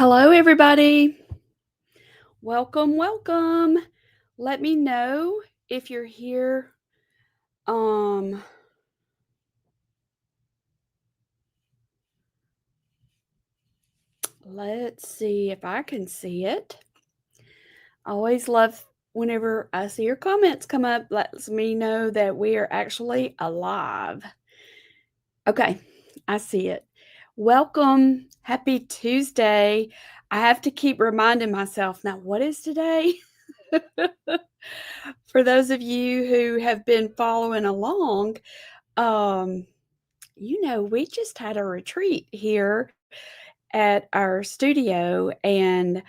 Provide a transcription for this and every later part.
Hello, everybody. Welcome, welcome. Let me know if you're here. Um, let's see if I can see it. I always love whenever I see your comments come up, lets me know that we are actually alive. Okay, I see it. Welcome. Happy Tuesday. I have to keep reminding myself now, what is today? For those of you who have been following along, um, we just had a retreat here at our studio, and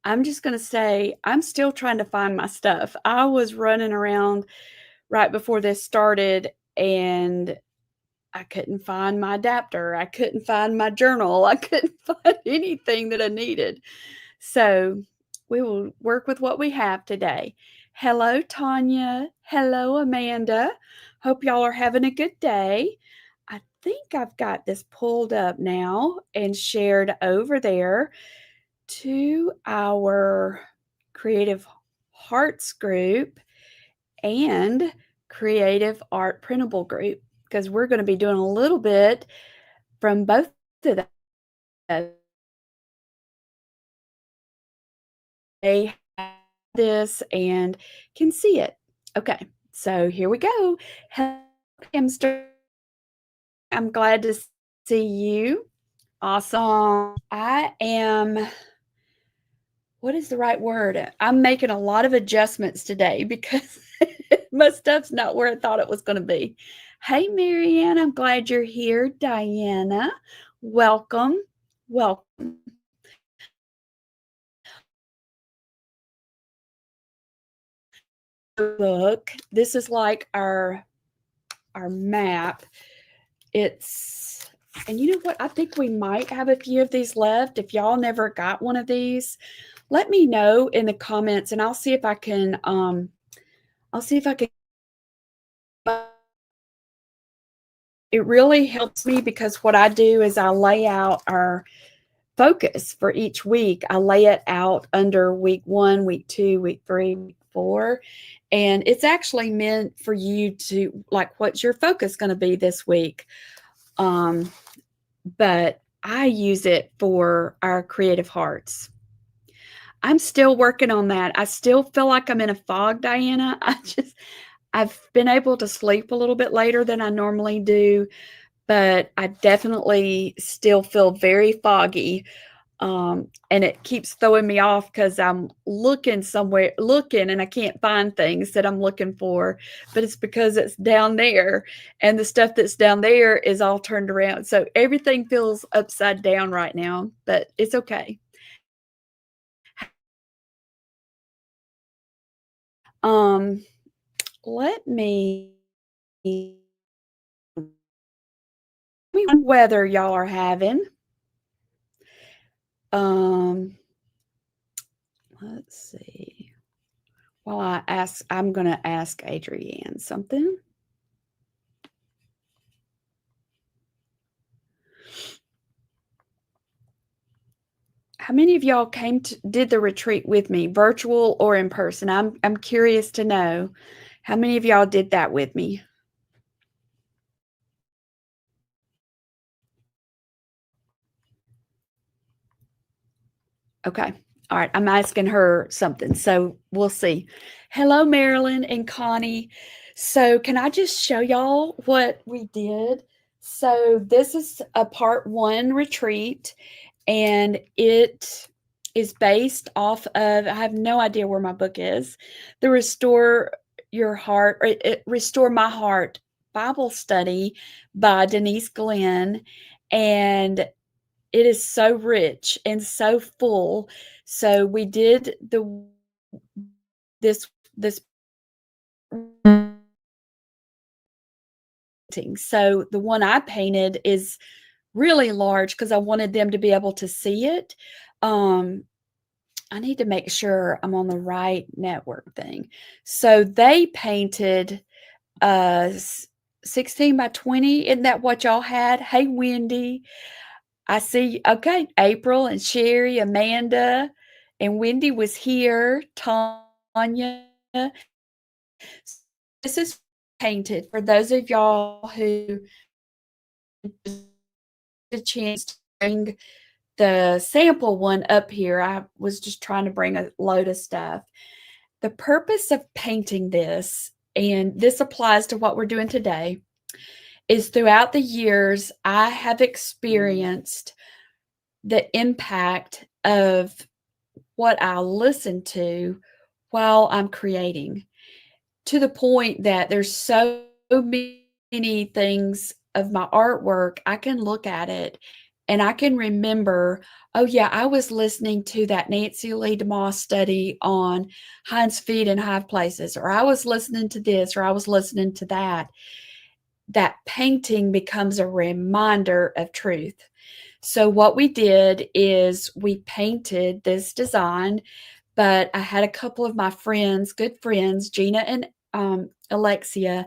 I'm just going to say I'm still trying to find my stuff. I was running around right before this started, and I couldn't find my adapter. I couldn't find my journal. I couldn't find anything that I needed. So we will work with what we have today. Hello, Tanya. Hello, Amanda. Hope y'all are having a good day. I think I've got this pulled up now and shared over there to our Creative Hearts group and Creative Art Printable group because we're going to be doing a little bit from both of those. They have this and can see it. Okay, so here we go. Hello, Hamster. I'm glad to see you. Awesome. I am, what is the right word? I'm making a lot of adjustments today because my stuff's not where I thought it was going to be. Hey, Marianne, I'm glad you're here. Diana, welcome. Welcome. Look, this is like our map. And you know what? I think we might have a few of these left. If y'all never got one of these, let me know in the comments and I'll see if I can it really helps me because what I do is I lay out our focus for each week. I lay it out under week 1, week 2, week 3, week 4. And it's actually meant for you to, like, what's your focus going to be this week? But I use it for our Creative Hearts. I'm still working on that. I still feel like I'm in a fog, Diana. I've been able to sleep a little bit later than I normally do, but I definitely still feel very foggy. And it keeps throwing me off because I'm looking and I can't find things that I'm looking for, but it's because it's down there and the stuff that's down there is all turned around. So everything feels upside down right now, but it's okay. Let me weather y'all are having. Let's see. While I'm going to ask Adrienne something. How many of y'all did the retreat with me, virtual or in person? I'm curious to know how many of y'all did that with me. Okay. All right. I'm asking her something. So we'll see. Hello, Marilyn and Connie. So can I just show y'all what we did? So this is a part 1 retreat, and it is based off of, I have no idea where my book is, the Restore Your Heart, or Restore My Heart Bible Study by Denise Glenn. And it is so rich and so full. So we did this so the one I painted is really large because I wanted them to be able to see it. I need to make sure I'm on the right network thing. So they painted 16 by 20. Isn't that what y'all had? Hey, Wendy. I see, okay, April and Sherry, Amanda, and Wendy was here, Tanya. This is painted for those of y'all who a chance to bring the sample one up here. I was just trying to bring a load of stuff. The purpose of painting this, and this applies to what we're doing today, is throughout the years, I have experienced the impact of what I listen to while I'm creating, to the point that there's so many things of my artwork, I can look at it and I can remember, oh yeah, I was listening to that Nancy Lee DeMoss study on Hind's feet in high places, or I was listening to this, or I was listening to that. That painting becomes a reminder of truth. So what we did is we painted this design, but I had a couple of my friends, good friends, Gina and Alexia,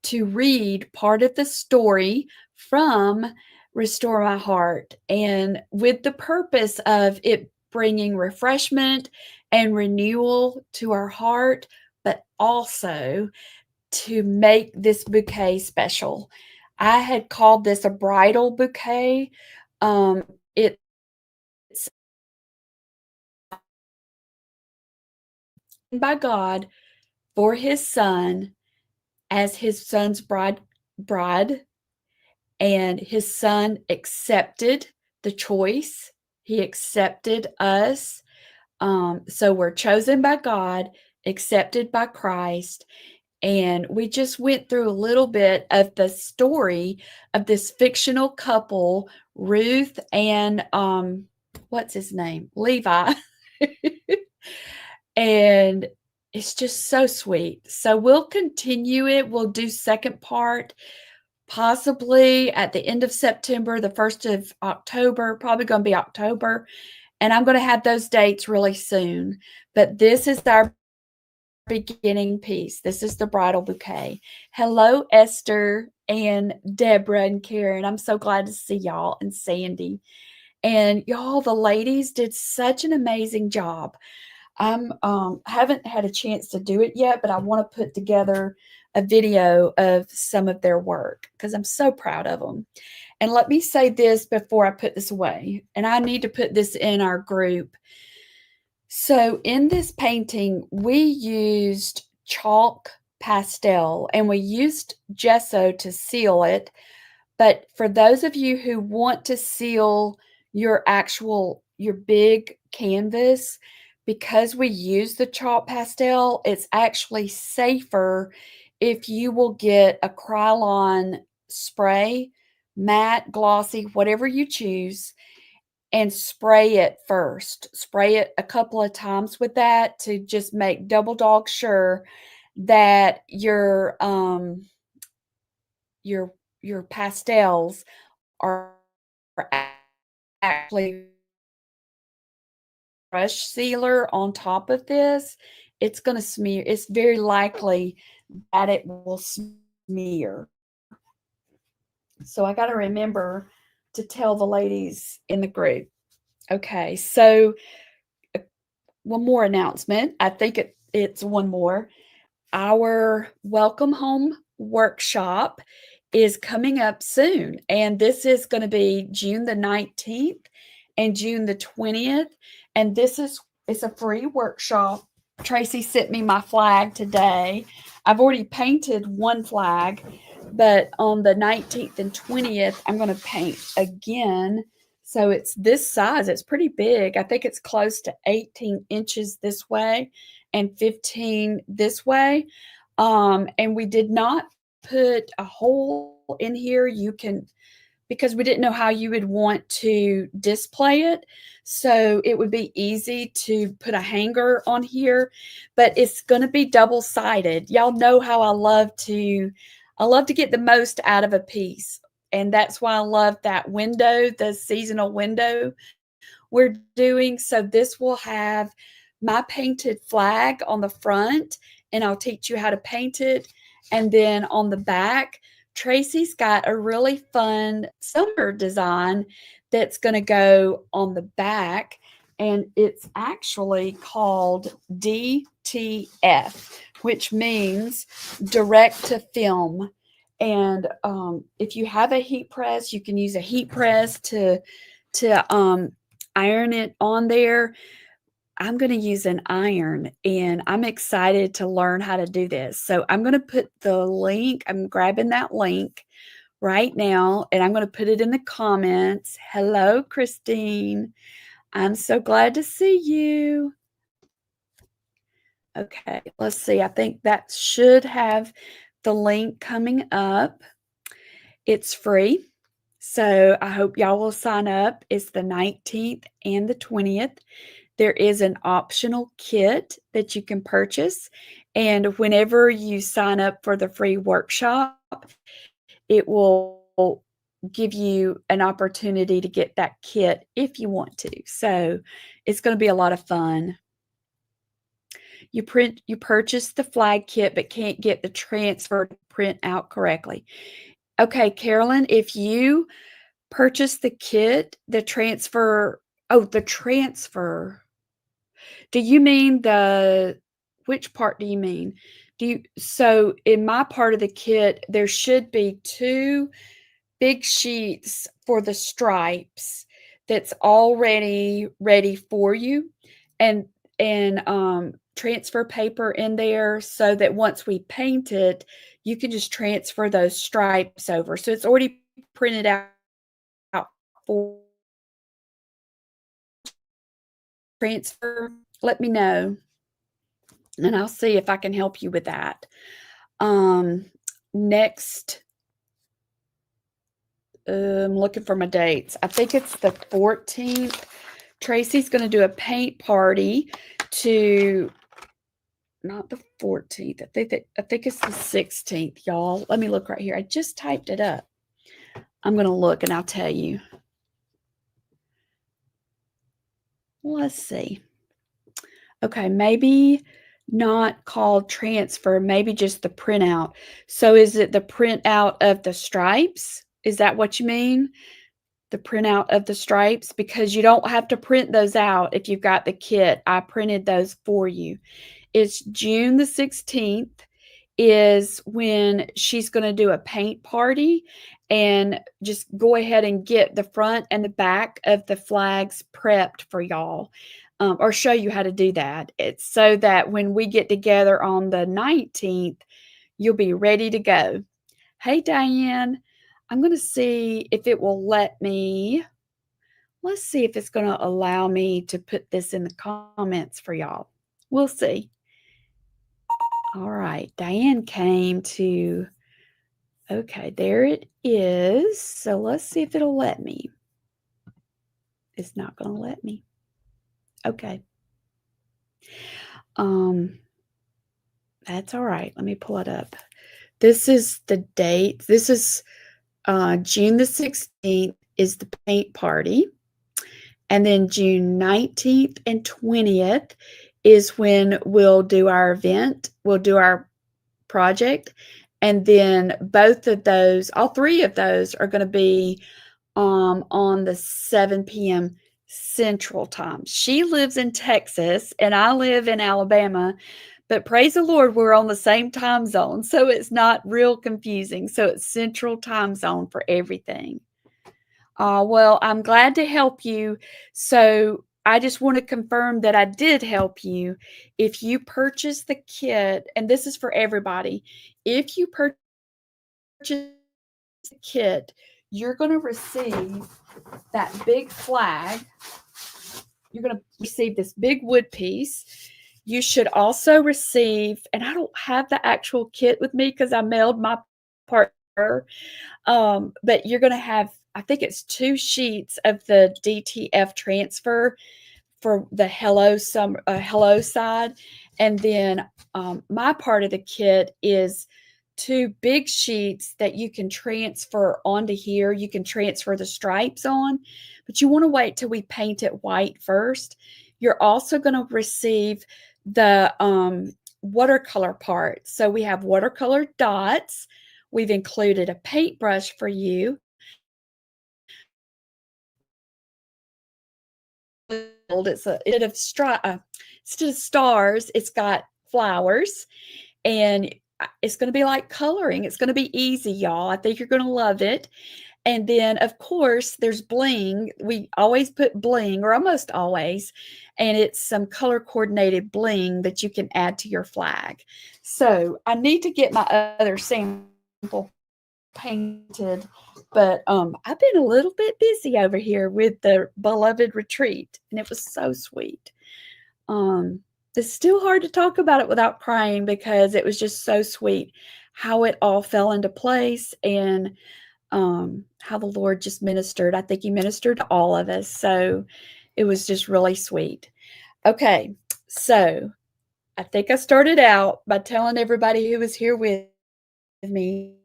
to read part of the story from Restore My Heart, and with the purpose of it bringing refreshment and renewal to our heart, but also to make this bouquet special. I had called this a bridal bouquet. It's by God for his son as his son's bride, and his son accepted the choice. He accepted us. So we're chosen by God, accepted by Christ, and we just went through a little bit of the story of this fictional couple, Ruth and what's his name? Levi. And it's just so sweet. So we'll continue it. We'll do second part possibly at the end of September, the 1st of October, probably going to be October. And I'm going to have those dates really soon. But this is our beginning piece. This is the bridal bouquet. Hello, Esther and Deborah and Karen. I'm so glad to see y'all, and Sandy. And y'all, the ladies did such an amazing job. I'm haven't had a chance to do it yet, but I want to put together a video of some of their work because I'm so proud of them. And let me say this before I put this away, and I need to put this in our group. So in this painting, we used chalk pastel and we used gesso to seal it. But for those of you who want to seal your big canvas, because we use the chalk pastel, it's actually safer if you will get a Krylon spray, matte, glossy, whatever you choose, and spray it first. Spray it a couple of times with that to just make double dog sure that your pastels are actually brush sealer on top of this. It's going to smear. It's very likely that it will smear. So I got to remember to tell the ladies in the group. Okay, so one more announcement. I think it's one more. Our Welcome Home workshop is coming up soon, and this is going to be June the 19th and June the 20th. And it's a free workshop. Tracy sent me my flag today. I've already painted one flag, but on the 19th and 20th, I'm going to paint again. So it's this size. It's pretty big. I think it's close to 18 inches this way and 15 this way. And we did not put a hole in here. You can, because we didn't know how you would want to display it. So it would be easy to put a hanger on here, but it's going to be double-sided. Y'all know how I love to get the most out of a piece. And that's why I love that window, the seasonal window we're doing. So this will have my painted flag on the front, and I'll teach you how to paint it. And then on the back, Tracy's got a really fun summer design that's gonna go on the back, and it's actually called DTF, which means direct to film. And if you have a heat press, you can use a heat press to iron it on there. I'm going to use an iron, and I'm excited to learn how to do this. So I'm going to put the link, I'm grabbing that link right now, and I'm going to put it in the comments. Hello, Christine. I'm so glad to see you. Okay, let's see. I think that should have the link coming up. It's free. So I hope y'all will sign up. It's the 19th and the 20th. There is an optional kit that you can purchase. And whenever you sign up for the free workshop, it will give you an opportunity to get that kit if you want to. So it's going to be a lot of fun. You purchase the flag kit, but can't get the transfer to print out correctly. Okay, Carolyn, if you purchase the kit, the transfer, the transfer. Do you mean which part do you mean? So in my part of the kit, there should be 2 big sheets for the stripes that's already ready for you, and transfer paper in there so that once we paint it, you can just transfer those stripes over. So it's already printed out for transfer. Let me know, and I'll see if I can help you with that. Next, I'm looking for my dates. I think it's the 14th. Tracy's going to do a paint party to, not the 14th. I think it's the 16th, y'all. Let me look right here. I just typed it up. I'm going to look and I'll tell you. Let's see. Okay, maybe not called transfer, maybe just the printout. So is it the printout of the stripes? Is that what you mean? The printout of the stripes? Because you don't have to print those out if you've got the kit. I printed those for you. It's June the 16th is when she's going to do a paint party, and just go ahead and get the front and the back of the flags prepped for y'all, or show you how to do that. It's so that when we get together on the 19th, you'll be ready to go. Hey, Diane, I'm going to see if it will let me. Let's see if it's going to allow me to put this in the comments for y'all. We'll see. All right, Diane came to, okay, there it is. So let's see if it'll let me. It's not going to let me. Okay. That's all right. Let me pull it up. This is the date. This is June the 16th is the paint party. And then June 19th and 20th is when we'll do our event. We'll do our project. And then both of those, all 3 of those are going to be on the 7 p.m. Central Time. She lives in Texas and I live in Alabama, but praise the Lord, we're on the same time zone. So it's not real confusing. So it's Central Time Zone for everything. Well, I'm glad to help you. So I just want to confirm that I did help you. If you purchase the kit, and this is for everybody, if you purchase the kit, you're going to receive that big flag. You're going to receive this big wood piece. You should also receive, and I don't have the actual kit with me because I mailed my part, but you're going to have, I think it's 2 sheets of the DTF transfer for the hello side, and then my part of the kit is 2 big sheets that you can transfer onto here. You can transfer the stripes on, but you want to wait till we paint it white first. You're also going to receive the watercolor part. So we have watercolor dots. We've included a paintbrush for you. instead of stars, it's got flowers, and it's going to be like coloring. It's going to be easy, y'all. I think you're going to love it. And then, of course, there's bling. We always put bling, or almost always, and it's some color coordinated bling that you can add to your flag. So I need to get my other sample painted, but I've been a little bit busy over here with the beloved retreat, and it was so sweet. Um, it's still hard to talk about it without crying because it was just so sweet how it all fell into place, and how the Lord just ministered. I think He ministered to all of us. So it was just really sweet. Okay, so I think I started out by telling everybody who was here with me.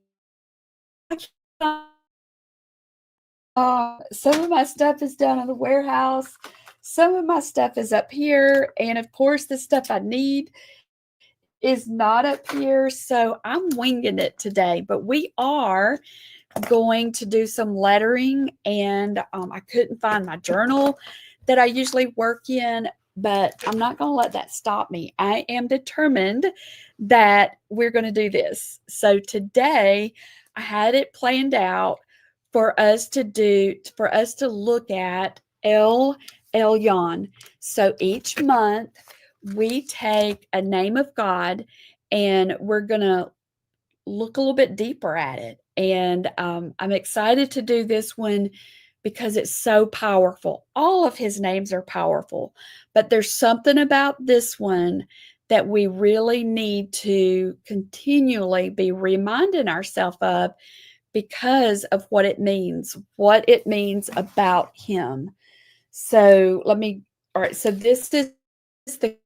Some of my stuff is down in the warehouse. Some of my stuff is up here. And of course, the stuff I need is not up here. So I'm winging it today. But we are going to do some lettering, and I couldn't find my journal that I usually work in, but I'm not going to let that stop me. I am determined that we're going to do this. So today I had it planned out for us to look at Elyon. So each month we take a name of God and we're going to look a little bit deeper at it. And I'm excited to do this one because it's so powerful. All of his names are powerful, but there's something about this one that we really need to continually be reminding ourselves of because of what it means about him. So all right, so this is the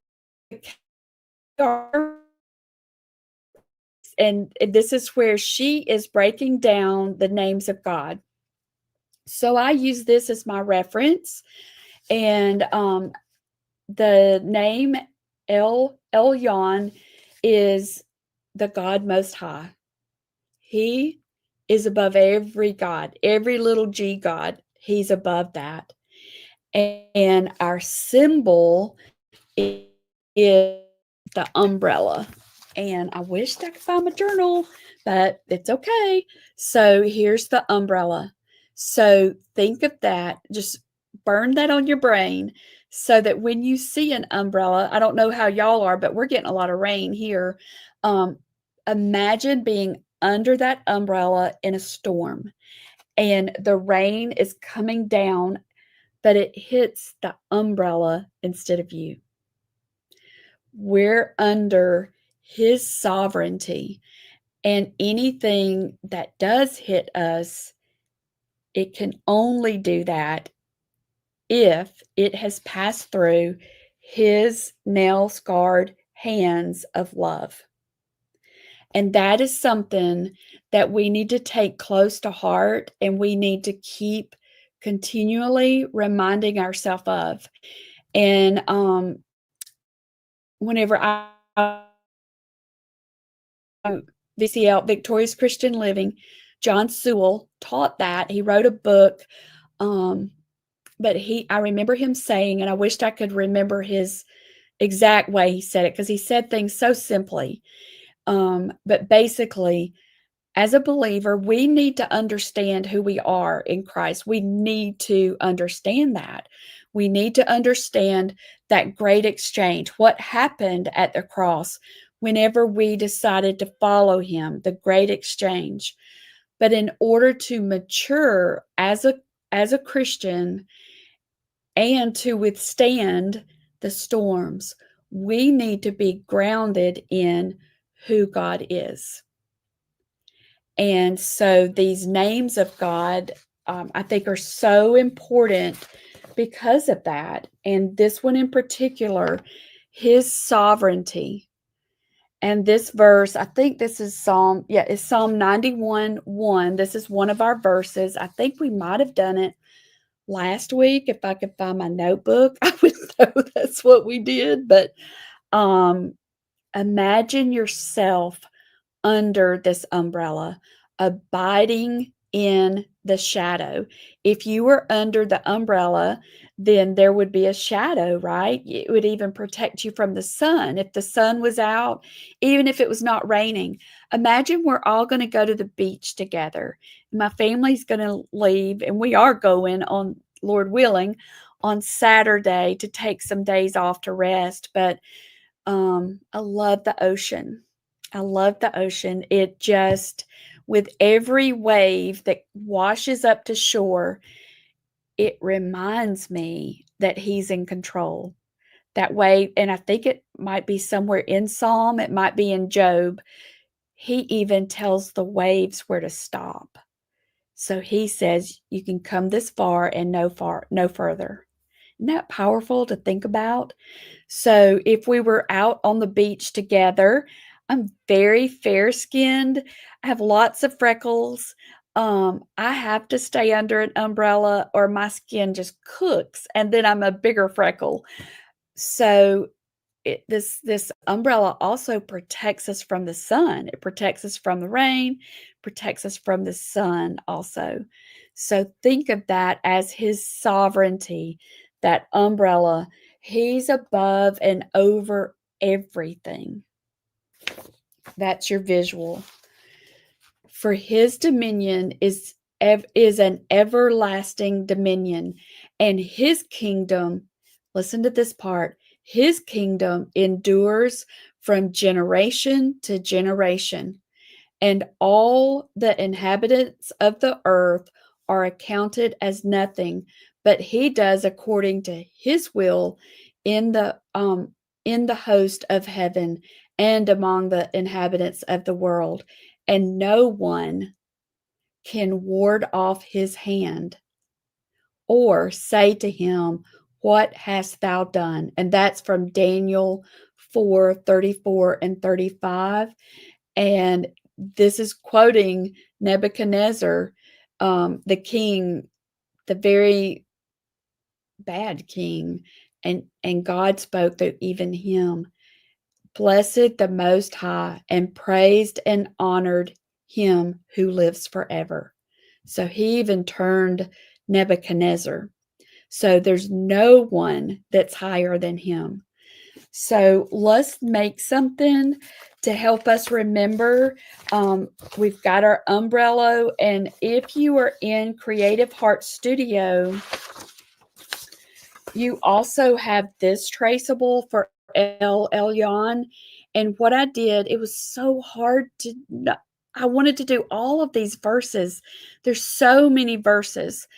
and this is where she is breaking down the names of God. So I use this as my reference, and the name Elyon is the God Most High. He is above every God, every little g God. He's above that, and our symbol is the umbrella. And I wished I could find my journal, but it's okay. So here's the umbrella. So think of that. Just burn that on your brain so that when you see an umbrella, I don't know how y'all are, but we're getting a lot of rain here. Imagine being under that umbrella in a storm, and the rain is coming down, but it hits the umbrella instead of you. We're under his sovereignty, and anything that does hit us, it can only do that if it has passed through his nail-scarred hands of love. And that is something that we need to take close to heart, and we need to keep continually reminding ourselves of. And whenever I VCL, Victorious Christian Living, John Sewell taught that. He wrote a book, but I remember him saying, and I wished I could remember his exact way he said it because he said things so simply. But basically, as a believer, we need to understand who we are in Christ. We need to understand that. We need to understand that great exchange, what happened at the cross whenever we decided to follow him, the great exchange. But in order to mature as a Christian and to withstand the storms, we need to be grounded in who God is. And so these names of God, I think, are so important because of that. And this one in particular, his sovereignty. And this verse, I think this is it's Psalm 91:1. This is one of our verses. I think we might have done it last week. If I could find my notebook, I would know that's what we did. But imagine yourself under this umbrella, abiding in the shadow. If you were under the umbrella, then there would be a shadow, right? It would even protect you from the sun. If the sun was out, even if it was not raining, imagine we're all going to go to the beach together. My family's going to leave, and we are going on, Lord willing, on Saturday to take some days off to rest. But I love the ocean. I love the ocean. It just, with every wave that washes up to shore, it reminds me that He's in control. That way, and I think it might be somewhere in Psalm, it might be in Job. He even tells the waves where to stop. So He says, you can come this far and no further. Isn't that powerful to think about? So if we were out on the beach together, I'm very fair-skinned. I have lots of freckles. I have to stay under an umbrella or my skin just cooks, and then I'm a bigger freckle. So this umbrella also protects us from the sun. It protects us from the rain, protects us from the sun also. So think of that as His sovereignty, that umbrella. He's above and over everything. That's your visual. For His dominion is an everlasting dominion, and His kingdom, listen to this part, His kingdom endures from generation to generation, and all the inhabitants of the earth are accounted as nothing, but He does according to His will in the host of heaven and among the inhabitants of the world, and no one can ward off His hand or say to Him, what hast thou done? And that's from Daniel 4:34 and 35. And this is quoting Nebuchadnezzar, the king, the very bad king. And God spoke to even him. Blessed the Most High, and praised and honored Him who lives forever. So He even turned Nebuchadnezzar. So there's no one that's higher than Him. So let's make something to help us remember. We've got our umbrella, and if you are in Creative Heart Studio, you also have this traceable for Elyon. And what I did, it was so hard to, I wanted to do all of these verses. There's so many verses.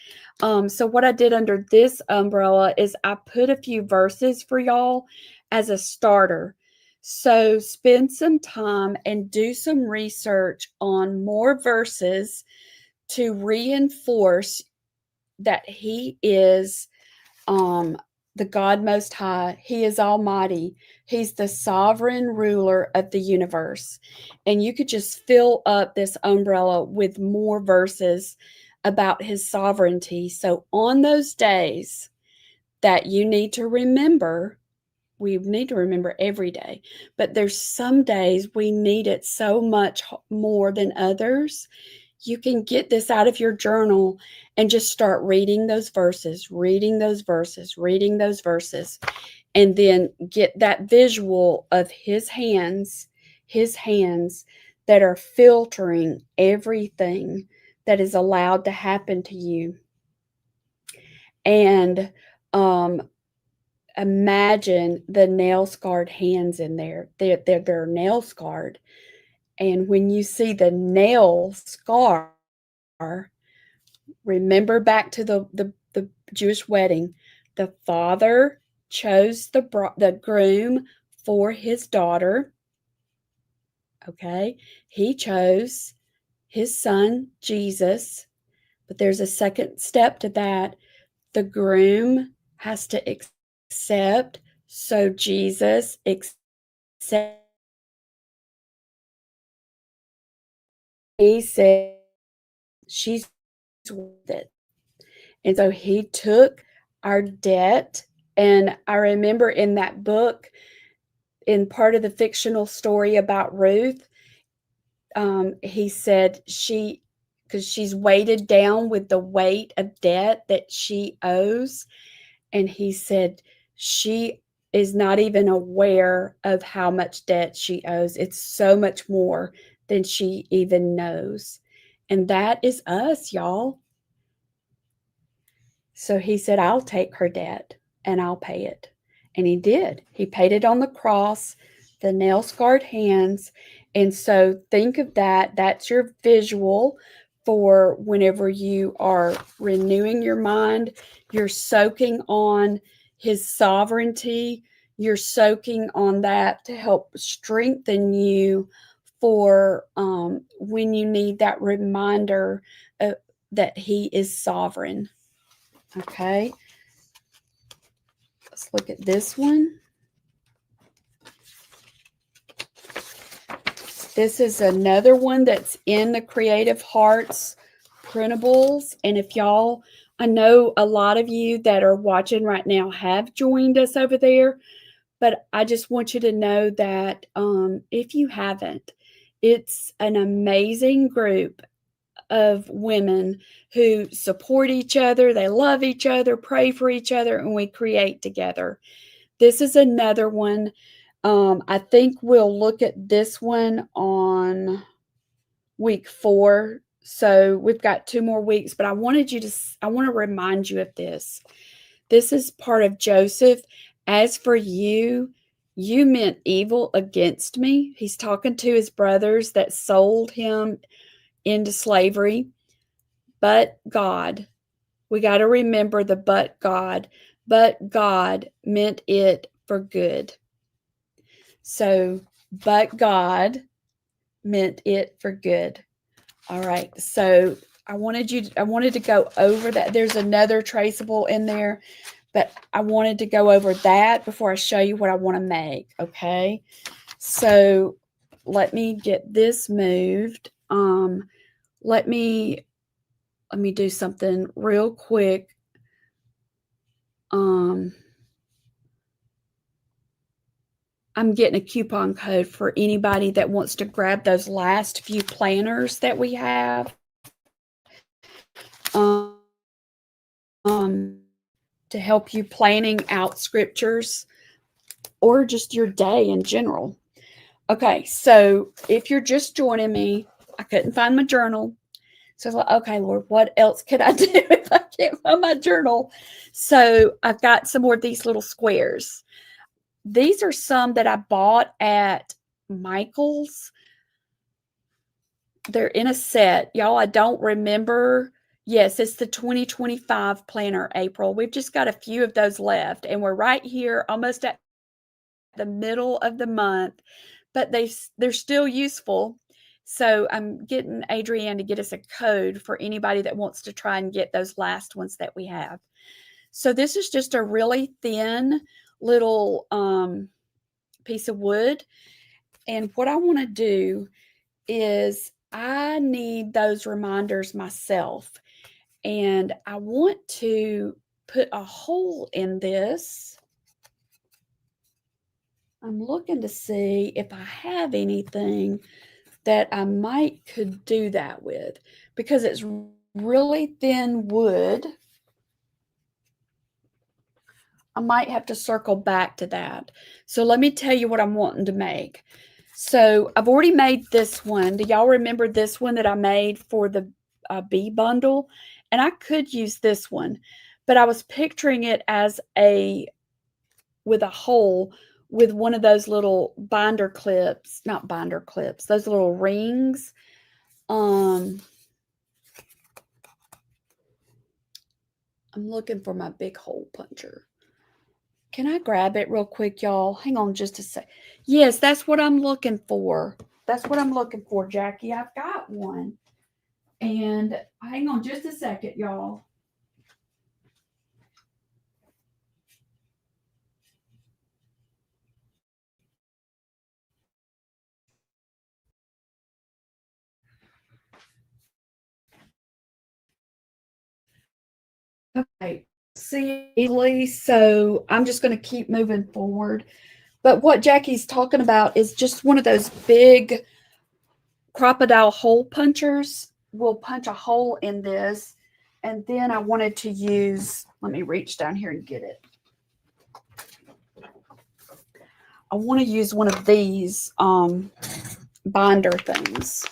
So what I did under this umbrella is I put a few verses for y'all as a starter. So spend some time and do some research on more verses to reinforce that He is the God Most High. He is Almighty. He's the sovereign ruler of the universe. And you could just fill up this umbrella with more verses about His sovereignty. So on those days that you need to remember, we need to remember every day, but there's some days we need it so much more than others. You can get this out of your journal and just start reading those verses, reading those verses, reading those verses, and then get that visual of His hands that are filtering everything that is allowed to happen to you. And imagine the nail-scarred hands in there. They're nail-scarred. And when you see the nail scar, remember back to the Jewish wedding. The father chose the groom for his daughter. Okay, he chose his son, Jesus. But there's a second step to that. The groom has to accept. So Jesus accepted. He said, she's worth it. And so He took our debt. And I remember in that book, in part of the fictional story about Ruth, He said because she's weighted down with the weight of debt that she owes. And he said, she is not even aware of how much debt she owes. It's so much more than she even knows. And that is us, y'all. So he said, I'll take her debt and I'll pay it. And he did. He paid it on the cross, the nail scarred hands. And so think of that. That's your visual for whenever you are renewing your mind, you're soaking on his sovereignty, you're soaking on that to help strengthen you for when you need that reminder that he is sovereign. Okay, let's look at this one. This is another one that's in the Creative Hearts printables. And if y'all, I know a lot of you that are watching right now have joined us over there, but I just want you to know that if you haven't, it's an amazing group of women who support each other, they love each other, pray for each other, and we create together. This is another one. I think we'll look at this one on week 4. So we've got 2 more weeks, but I want to remind you of this. This is part of Joseph. As for you, you meant evil against me. He's talking to his brothers that sold him into slavery. But God, we got to remember the but God meant it for good. So, but God meant it for good. All right. So I wanted to go over that. There's another traceable in there, but I wanted to go over that before I show you what I want to make. Okay. So let me get this moved. Let me do something real quick. I'm getting a coupon code for anybody that wants to grab those last few planners that we have. To help you planning out scriptures or just your day in general. Okay, so if you're just joining me, I couldn't find my journal. So I was like, okay, Lord, what else could I do if I can't find my journal? So I've got some more of these little squares. These are some that I bought at Michael's. They're in a set. Y'all, I don't remember. Yes, it's the 2025 planner, April. We've just got a few of those left, and we're right here almost at the middle of the month, but they're still useful. So I'm getting Adrienne to get us a code for anybody that wants to try and get those last ones that we have. So this is just a really thin little piece of wood. And what I want to do is I need those reminders myself. And I want to put a hole in this. I'm looking to see if I have anything that I might could do that with, because it's really thin wood. I might have to circle back to that. So let me tell you what I'm wanting to make. So I've already made this one. Do y'all remember this one that I made for the bee bundle? And I could use this one, but I was picturing it as with a hole with one of those little binder clips, not binder clips, those little rings. I'm looking for my big hole puncher. Can I grab it real quick, y'all? Hang on just a sec. Yes, that's what I'm looking for. That's what I'm looking for, Jackie. I've got one. And hang on just a second, y'all. Okay, see, so I'm just going to keep moving forward. But what Jackie's talking about is just one of those big crocodile hole punchers. will punch a hole in this. And then I wanted to use, let me reach down here and get it. I want to use one of these binder things.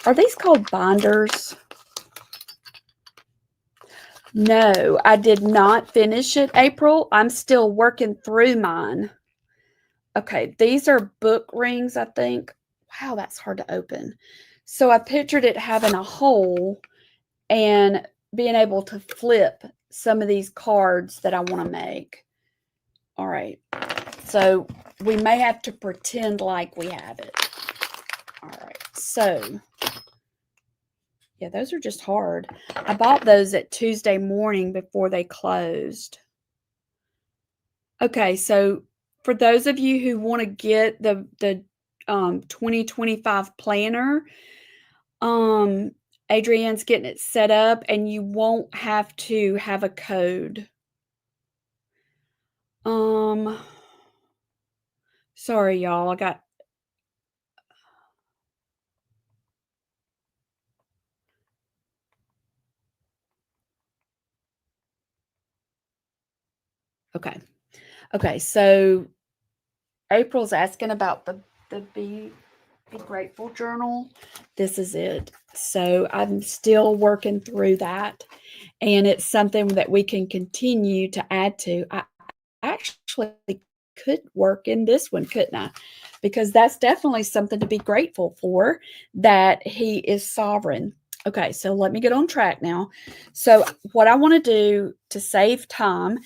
Are these called binders? No, I did not finish it, April. I'm still working through mine. Okay, these are book rings, I think. Wow, that's hard to open. So I pictured it having a hole and being able to flip some of these cards that I want to make. All right, so we may have to pretend like we have it. All right, so yeah, those are just hard. I bought those at Tuesday morning before they closed. Okay, so for those of you who want to get the 2025 planner, Adrienne's getting it set up and you won't have to have a code. Sorry, y'all. I got okay. Okay, so April's asking about the Be Grateful journal. This is it. So I'm still working through that, and it's something that we can continue to add to. I actually could work in this one, couldn't I? Because that's definitely something to be grateful for, that he is sovereign. Okay, so let me get on track now. So what I want to do to save time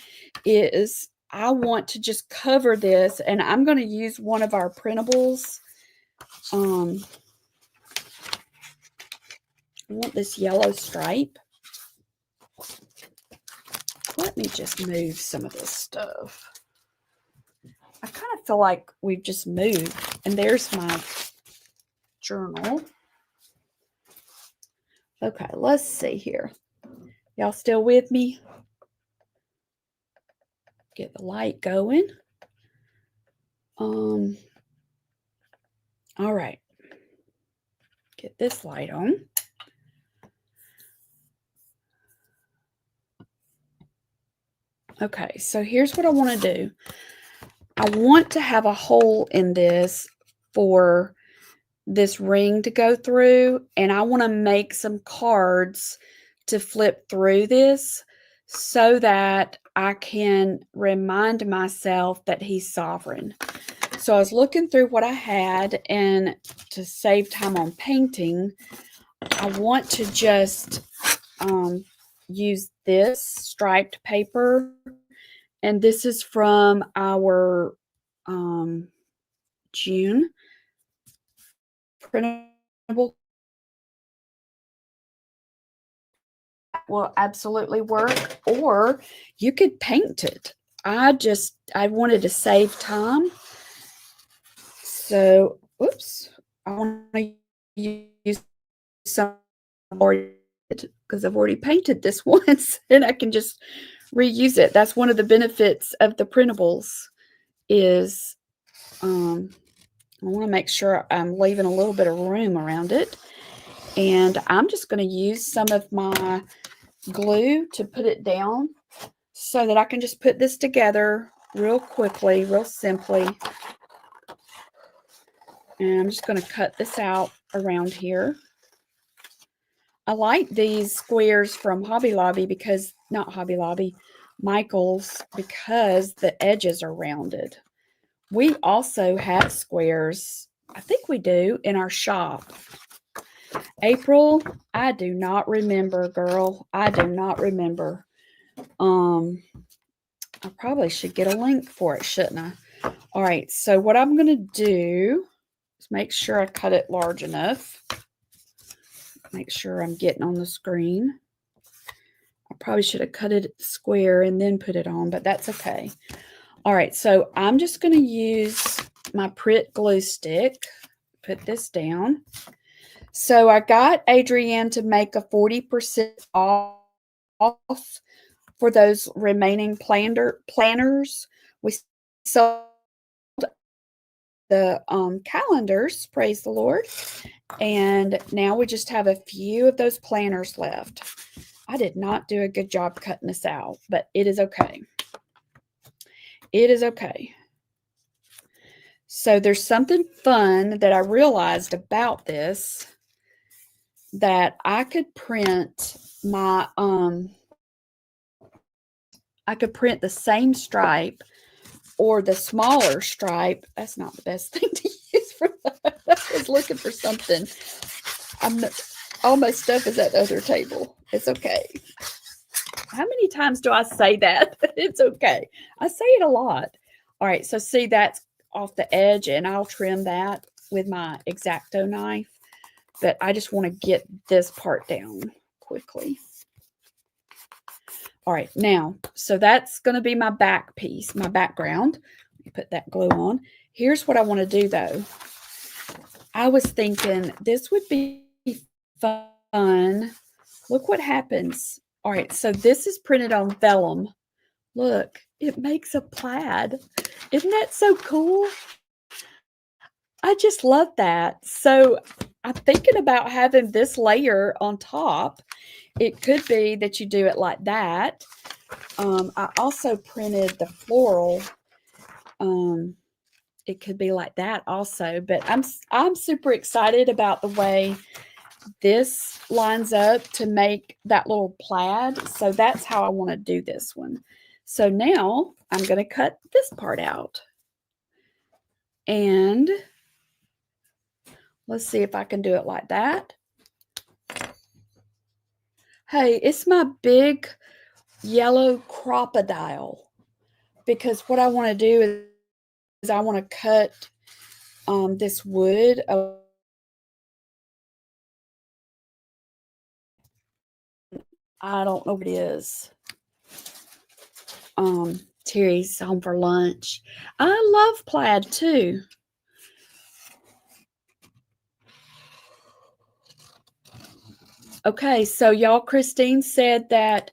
is I want to just cover this, and I'm going to use one of our printables. I want this yellow stripe. Let me just move some of this stuff. I kind of feel like we've just moved. And there's my journal. Okay, let's see here. Y'all still with me? Get the light going. All right. Get this light on. Okay, so here's what I want to do. I want to have a hole in this for this ring to go through, and I want to make some cards to flip through this so that I can remind myself that he's sovereign. So I was looking through what I had, and to save time on painting, I want to just use this striped paper, and this is from our June printable. Will absolutely work, or you could paint it. I wanted to save time. So, oops, I want to use some because I've already painted this once and I can just reuse it. That's one of the benefits of the printables is I want to make sure I'm leaving a little bit of room around it. And I'm just going to use some of my glue to put it down so that I can just put this together real quickly, real simply. And I'm just going to cut this out around here. I like these squares from Hobby Lobby because, not Hobby Lobby, Michael's, because the edges are rounded. We also have squares, I think we do, in our shop. April, I do not remember, girl. I do not remember. I probably should get a link for it, shouldn't I? All right, so what I'm going to do is make sure I cut it large enough. Make sure I'm getting on the screen. I probably should have cut it square and then put it on, but that's okay. All right, so I'm just going to use my Pritt glue stick. Put this down. So I got Adrienne to make a 40% off for those remaining planners. We sold the calendars, praise the Lord, And now we just have a few of those planters left. I did not do a good job cutting this out, but it is okay. It is okay. So there's something fun that I realized about this, that I could print my I could print the same stripe or the smaller stripe. That's not the best thing to use for that. I was looking for something. All my stuff is at the other table. It's okay. How many times do I say that? It's okay. I say it a lot. All right, so see, that's off the edge, and I'll trim that with my X-Acto knife. But I just want to get this part down quickly. All right, now, so that's going to be my back piece, my background. Let me put that glue on. Here's what I want to do, though. I was thinking this would be fun. Look what happens. All right, so this is printed on vellum. Look, it makes a plaid. Isn't that so cool? I just love that. So I'm thinking about having this layer on top. It could be that you do it like that. I also printed the floral. It could be like that also, but I'm super excited about the way this lines up to make that little plaid. So that's how I want to do this one. So now I'm going to cut this part out. And let's see if I can do it like that. Hey, it's my big yellow crocodile, because what I want to do is I want to cut this wood. I don't know what it is. Terry's home for lunch. I love plaid too. Okay, so y'all, Christine said that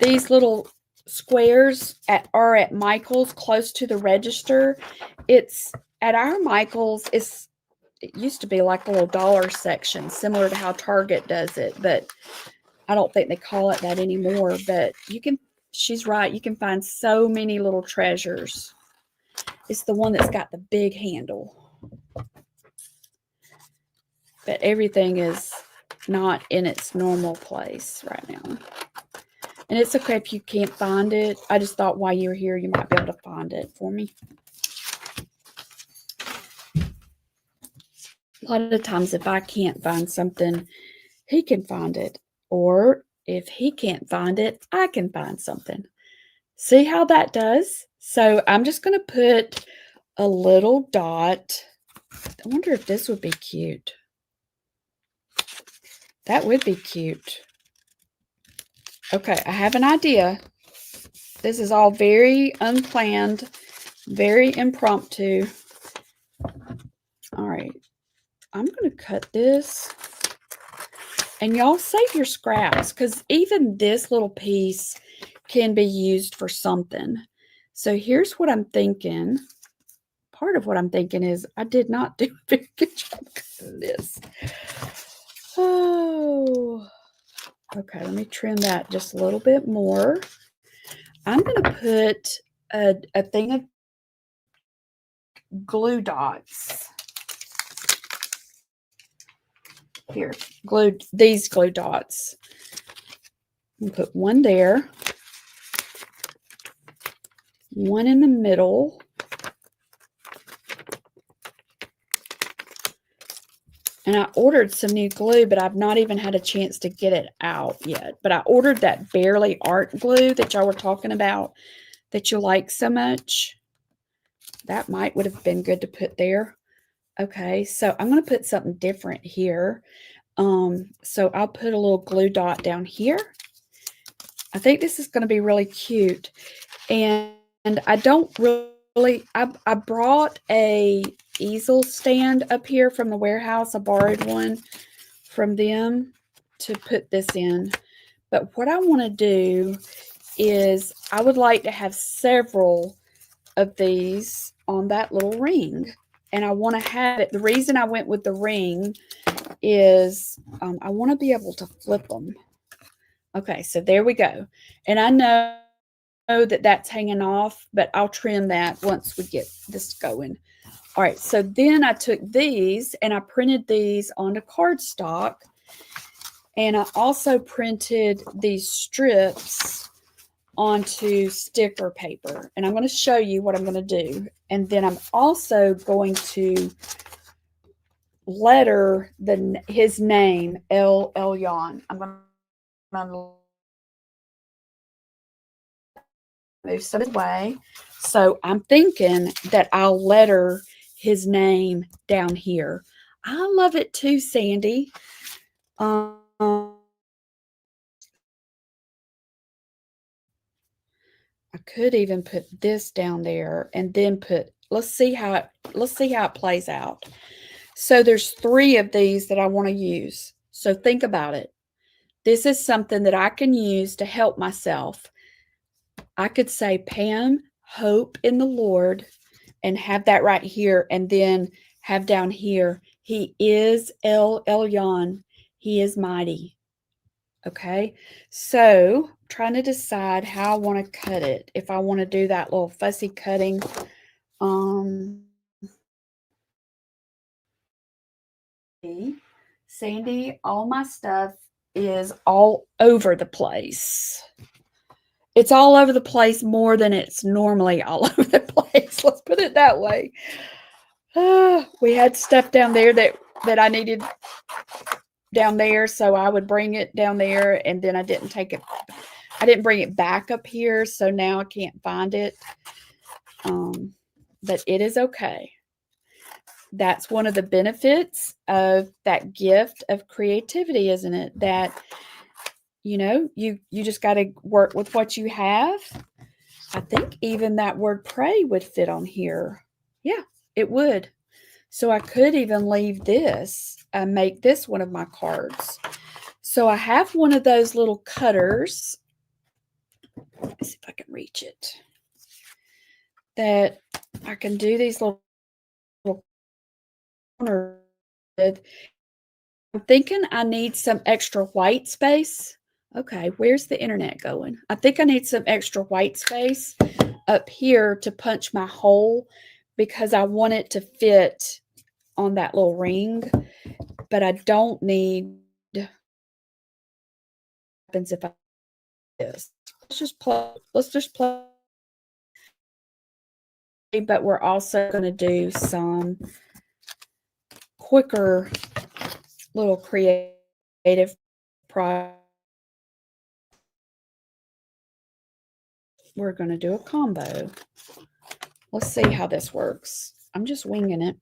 these little squares are at Michael's, close to the register. It's at our Michael's. It used to be like a little dollar section, similar to how Target does it, but I don't think they call it that anymore. But you can, she's right, you can find so many little treasures. It's the one that's got the big handle. But everything is not in its normal place right now. And it's okay if you can't find it. I just thought while you were here, you might be able to find it for me. A lot of times if I can't find something, he can find it. Or if he can't find it, I can find something. See how that does? So I'm just going to put a little dot. I wonder if this would be cute. That would be cute. Okay, I have an idea. This is all very unplanned, very impromptu. All right, I'm going to cut this. And y'all save your scraps, because even this little piece can be used for something. So here's what I'm thinking. Part of what I'm thinking is I did not do a very good job cutting this. Oh, okay, let me trim that just a little bit more. I'm going to put a thing of glue dots. Here, these glue dots. I'm going to put one there, one in the middle, and I ordered some new glue, but I've not even had a chance to get it out yet. But I ordered that Barely Art glue that y'all were talking about that you like so much. That would have been good to put there. Okay, so I'm going to put something different here. So I'll put a little glue dot down here. I think this is going to be really cute. And I don't really, I brought a easel stand up here from the warehouse. I borrowed one from them to put this in. But what I want to do is I would like to have several of these on that little ring. and I want to have it. The reason I went with the ring is I want to be able to flip them. Okay, so there we go. And I know that that's hanging off, but I'll trim that once we get this going. All right, so then I took these and I printed these onto cardstock. And I also printed these strips onto sticker paper. And I'm going to show you what I'm going to do. And then I'm also going to letter his name, Elyon. I'm going to move some way. So I'm thinking that I'll letter his name down here. I love it too, Sandy. I could even put this down there and then let's see how it plays out. So there's 3 of these that I want to use. So think about it. This is something that I can use to help myself. I could say Pam, hope in the Lord, and have that right here, and then have down here, he is Elyon. He is mighty. Okay, so trying to decide how I want to cut it. If I want to do that little fussy cutting, Sandy, all my stuff is all over the place. It's all over the place more than it's normally all over the place. Let's put it that way. We had stuff down there that I needed down there, so I would bring it down there, and then I didn't bring it back up here, so now I can't find it. But it is okay. That's one of the benefits of that gift of creativity, isn't it? That, you just got to work with what you have. I think even that word pray would fit on here. Yeah, it would. So I could even leave this and make this one of my cards. So I have one of those little cutters. Let's see if I can reach it. That I can do these little corners with. I'm thinking I need some extra white space. Okay, where's the internet going? I think I need some extra white space up here to punch my hole because I want it to fit on that little ring, but I don't need happens if I do this. Let's just play, but we're also going to do some quicker little creative projects. We're going to do a combo. Let's see how this works. I'm just winging it.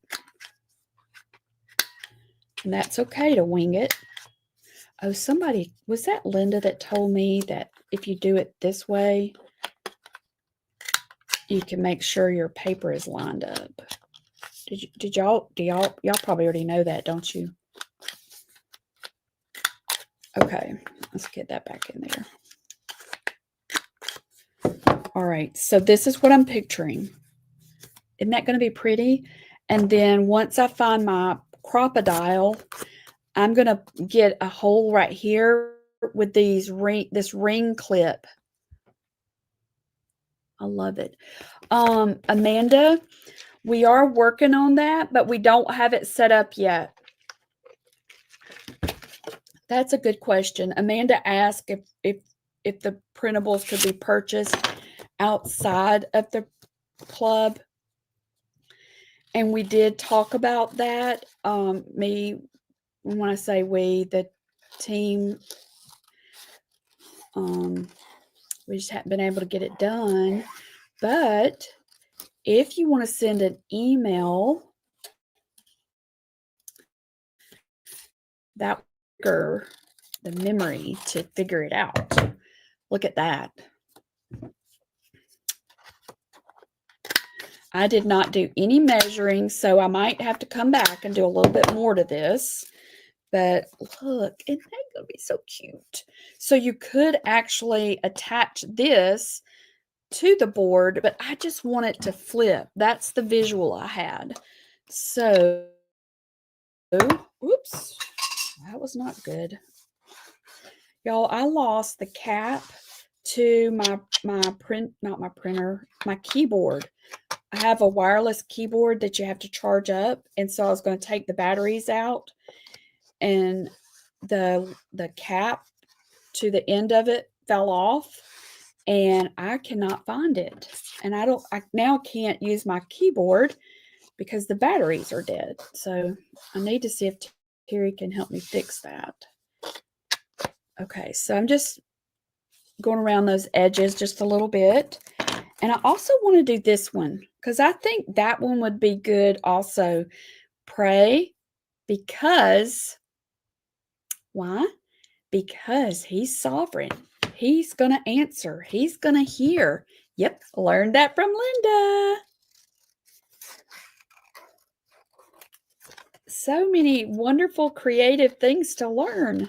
And that's okay to wing it. Oh, was that Linda that told me that if you do it this way, you can make sure your paper is lined up. Y'all probably already know that, don't you? Okay, let's get that back in there. All right, so this is what I'm picturing. Isn't that going to be pretty? And then once I find my crocodile, I'm going to get a hole right here with this ring clip. I love it. Amanda, we are working on that, but we don't have it set up yet. That's a good question. Amanda asked if the printables could be purchased outside of the club. And we did talk about that. When I say we, the team, we just haven't been able to get it done. But if you want to send an email, that will the memory to figure it out. Look at that. I did not do any measuring, so I might have to come back and do a little bit more to this. But look, isn't that going to be so cute? So you could actually attach this to the board, but I just want it to flip. That's the visual I had. So, oops, that was not good. Y'all, I lost the cap to my keyboard. I have a wireless keyboard that you have to charge up, and so I was going to take the batteries out, and the cap to the end of it fell off, and I cannot find it. And I now can't use my keyboard because the batteries are dead. So I need to see if Terry can help me fix that. Okay, so I'm just going around those edges just a little bit. And I also want to do this one because I think that one would be good also. Pray because, why? Because he's sovereign. He's going to answer. He's going to hear. Yep, learned that from Linda. So many wonderful creative things to learn.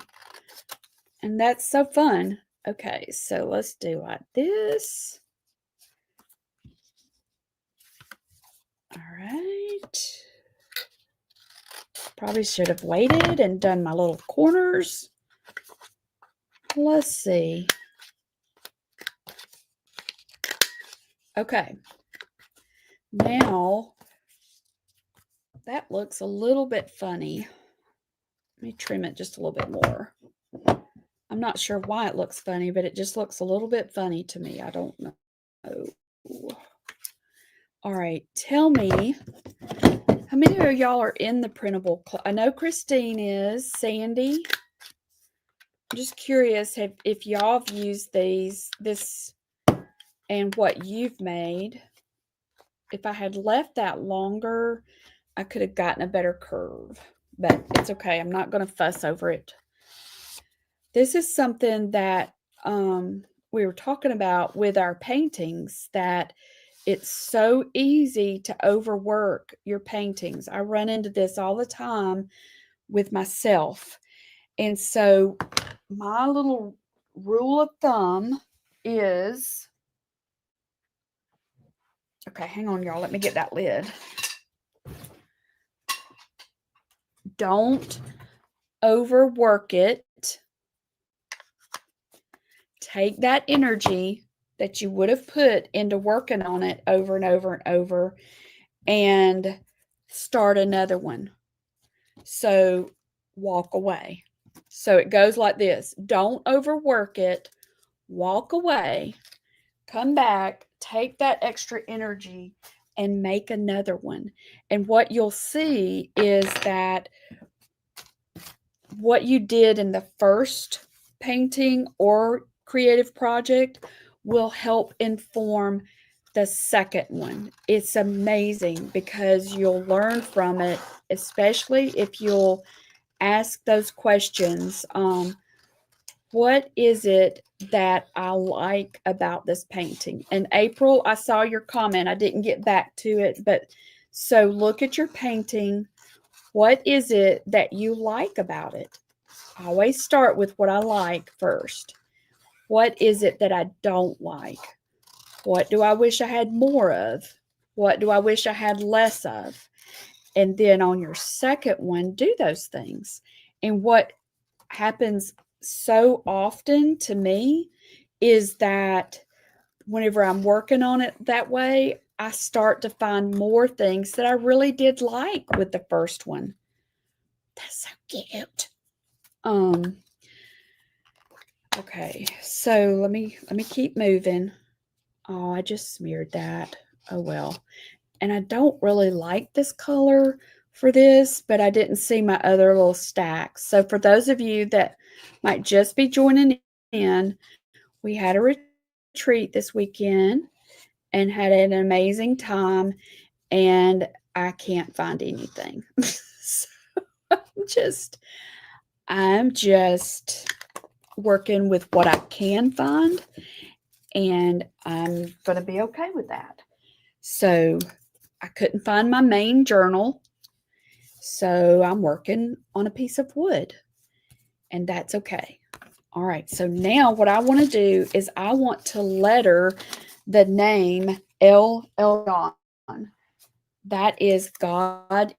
And that's so fun. Okay, so let's do like this. All right. Probably should have waited and done my little corners. Let's see. Okay. Now, that looks a little bit funny. Let me trim it just a little bit more. I'm not sure why it looks funny, but it just looks a little bit funny to me. I don't know. All right. Tell me, how many of y'all are in the printable club? I know Christine is. Sandy. I'm just curious if y'all have used this and what you've made. If I had left that longer, I could have gotten a better curve, but it's okay. I'm not going to fuss over it. This is something that we were talking about with our paintings, that it's so easy to overwork your paintings. I run into this all the time with myself. And so my little rule of thumb is, okay, hang on, y'all. Let me get that lid. Don't overwork it. Take that energy that you would have put into working on it over and over and over and start another one. So walk away. So it goes like this. Don't overwork it. Walk away. Come back. Take that extra energy and make another one. And what you'll see is that what you did in the first painting or creative project will help inform the second one. It's amazing because you'll learn from it, especially if you'll ask those questions. What is it that I like about this painting? And April, I saw your comment. I didn't get back to it, but so look at your painting. What is it that you like about it? I always start with what I like first. What is it that I don't like? What do I wish I had more of? What do I wish I had less of? And then on your second one, do those things. And what happens so often to me is that whenever I'm working on it that way, I start to find more things that I really did like with the first one. That's so cute. Okay, so let me keep moving. Oh, I just smeared that. Oh well. And I don't really like this color for this, but I didn't see my other little stacks. So for those of you that might just be joining in, we had a retreat this weekend and had an amazing time, and I can't find anything. So I'm just working with what I can find, and I'm going to be okay with that. So I couldn't find my main journal, so I'm working on a piece of wood, and that's okay. All right, so now what I want to do is I want to letter the name Elyon. That is God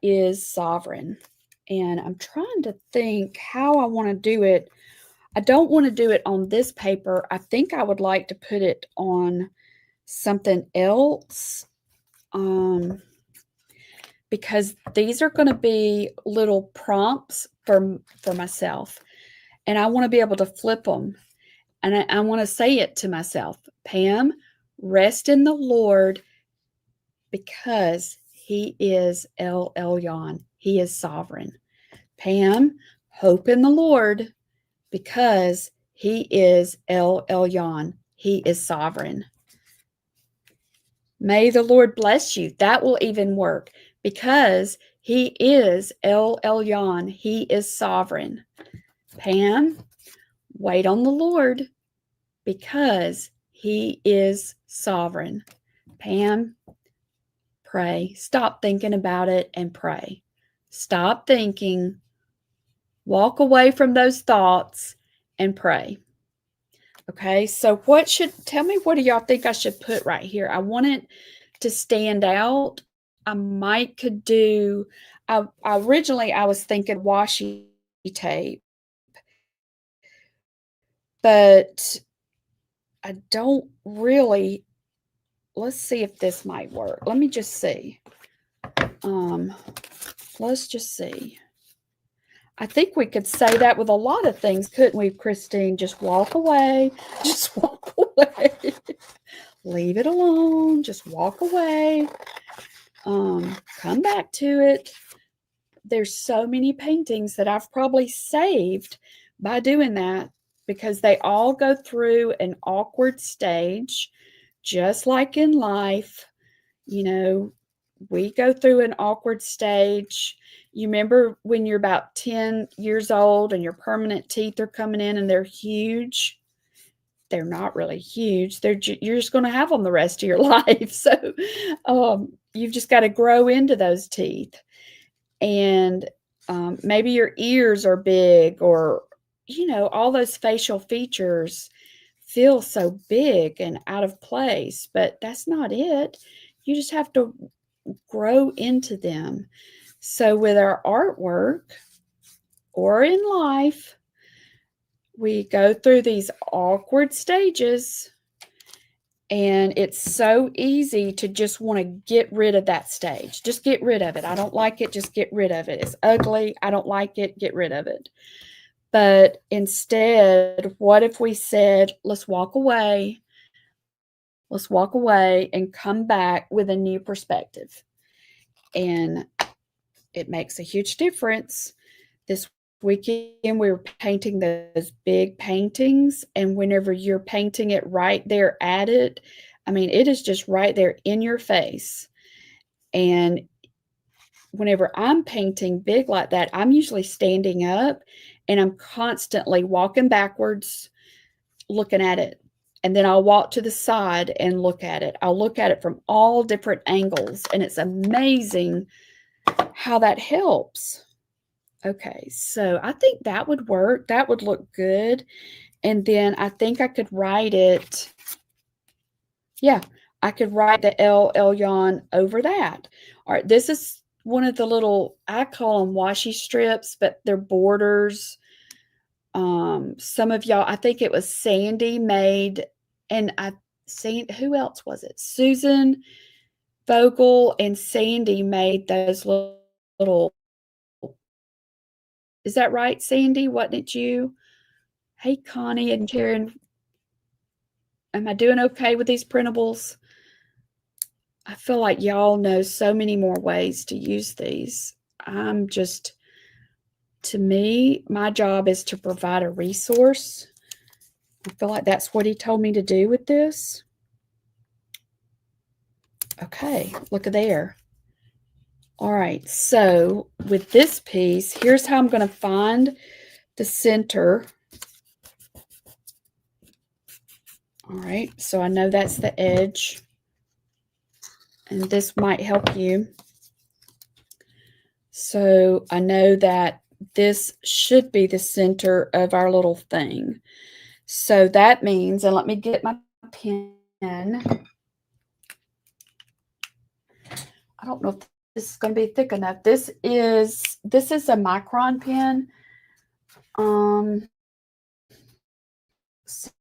is sovereign. And I'm trying to think how I want to do it. I don't want to do it on this paper. I think I would like to put it on something else. Because these are going to be little prompts for myself. And I want to be able to flip them. And I want to say it to myself. Pam, rest in the Lord because he is Elyon. He is sovereign. Pam, hope in the Lord because he is Elyon. He is sovereign. May the Lord bless you. That will even work because he is Elyon. He is sovereign. Pam, wait on the Lord because he is sovereign. Pam, pray. Stop thinking about it and pray. Stop thinking. Walk away from those thoughts and pray. Okay, so tell me what do y'all think I should put right here? I want it to stand out. I might could do, originally I was thinking washi tape, but I don't really, let's see if this might work. Let me just see. Let's just see. I think we could say that with a lot of things, couldn't we, Christine? Just walk away. Just walk away. Leave it alone. Just walk away. Come back to it. There's so many paintings that I've probably saved by doing that because they all go through an awkward stage, just like in life. You know, we go through an awkward stage. You remember when you're about 10 years old and your permanent teeth are coming in and they're huge? They're not really huge. You're just going to have them the rest of your life. So you've just got to grow into those teeth. And maybe your ears are big or, all those facial features feel so big and out of place, but that's not it. You just have to grow into them. So with our artwork or in life, we go through these awkward stages, and it's so easy to just want to get rid of that stage. Just get rid of it. I don't like it. Just get rid of it. It's ugly. I don't like it. Get rid of it. But instead, what if we said, let's walk away. Let's walk away and come back with a new perspective. And it makes a huge difference. This weekend, we were painting those big paintings. And whenever you're painting it right there at it, I mean, it is just right there in your face. And whenever I'm painting big like that, I'm usually standing up and I'm constantly walking backwards, looking at it. And then I'll walk to the side and look at it. I'll look at it from all different angles. And it's amazing how that helps. Okay, so I think that would work. That would look good. And then I think I could write it. Yeah, I could write the Elyon over that. All right, this is one of the little, I call them washi strips, but they're borders. Some of y'all, I think it was Sandy made, and who else was it? Susan Vogel and Sandy made those little, is that right, Sandy? Wasn't it you? Hey, Connie and Karen, am I doing okay with these printables? I feel like y'all know so many more ways to use these. To me, my job is to provide a resource. I feel like that's what he told me to do with this. Okay, look at there. All right, so with this piece, here's how I'm going to find the center. All right, so I know that's the edge. And this might help you. So I know that this should be the center of our little thing. So that means, and let me get my pen. I don't know if this is going to be thick enough. This is a micron pen. What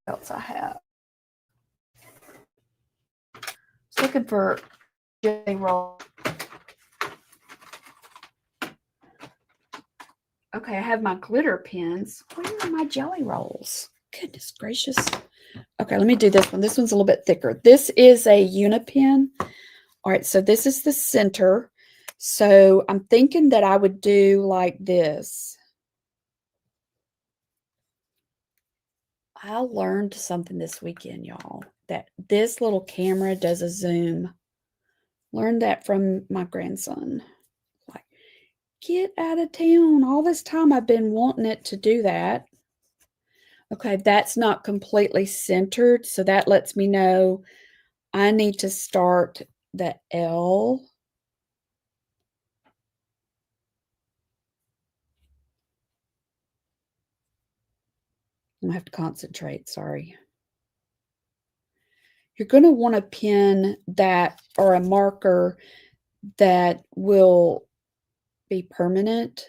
else I have? I was looking for jelly roll. Okay, I have my glitter pens. Where are my jelly rolls? Goodness gracious. Okay, let me do this one. This one's a little bit thicker. This is a Unipen. All right, so this is the center. So I'm thinking that I would do like this. I learned something this weekend, y'all, that this little camera does a zoom. Learned that from my grandson. Like, get out of town. All this time I've been wanting it to do that. Okay, that's not completely centered, so that lets me know I need to start the L. I'm going to have to concentrate, sorry. You're going to want a pen that, or a marker that will be permanent.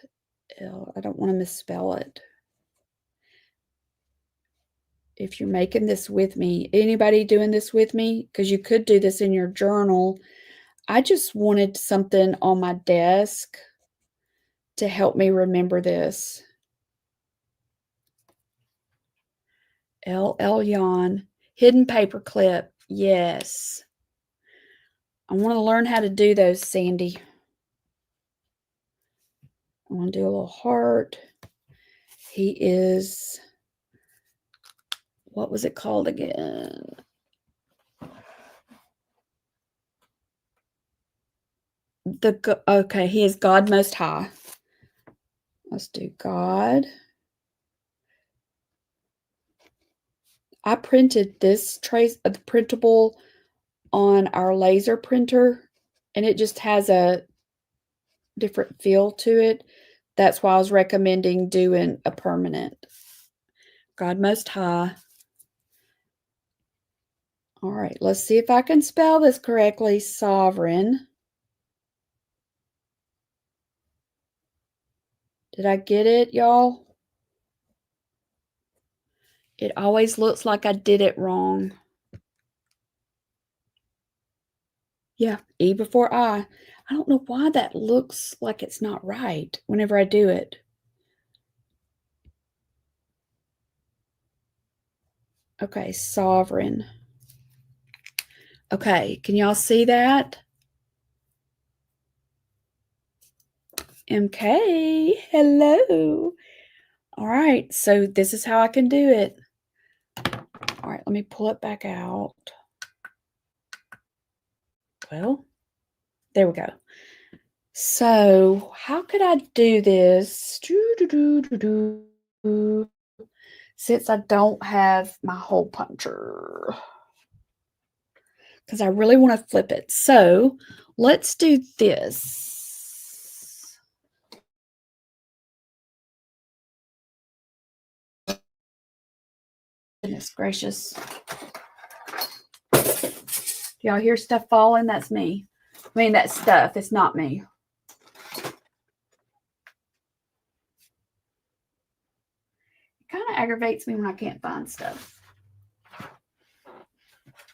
I don't want to misspell it. If you're making this with me, anybody doing this with me, because you could do this in your journal. I just wanted something on my desk to help me remember this. Elyon, hidden paper clip. Yes. I want to learn how to do those, Sandy. I want to do a little heart. He is, what was it called again? Okay, he is God Most High. Let's do God. I printed this trace of the printable on our laser printer, and it just has a different feel to it. That's why I was recommending doing a permanent. God Most High. All right, let's see if I can spell this correctly. Sovereign. Did I get it, y'all? It always looks like I did it wrong. Yeah, E before I. I don't know why that looks like it's not right whenever I do it. Okay, sovereign. Okay, can y'all see that? MK, hello. All right, so this is how I can do it. All right, let me pull it back out. Well, there we go. So how could I do this? Since I don't have my hole puncher. Because I really want to flip it. So let's do this. Goodness gracious. Y'all hear stuff falling? That's me. I mean, that stuff. It's not me. It kind of aggravates me when I can't find stuff.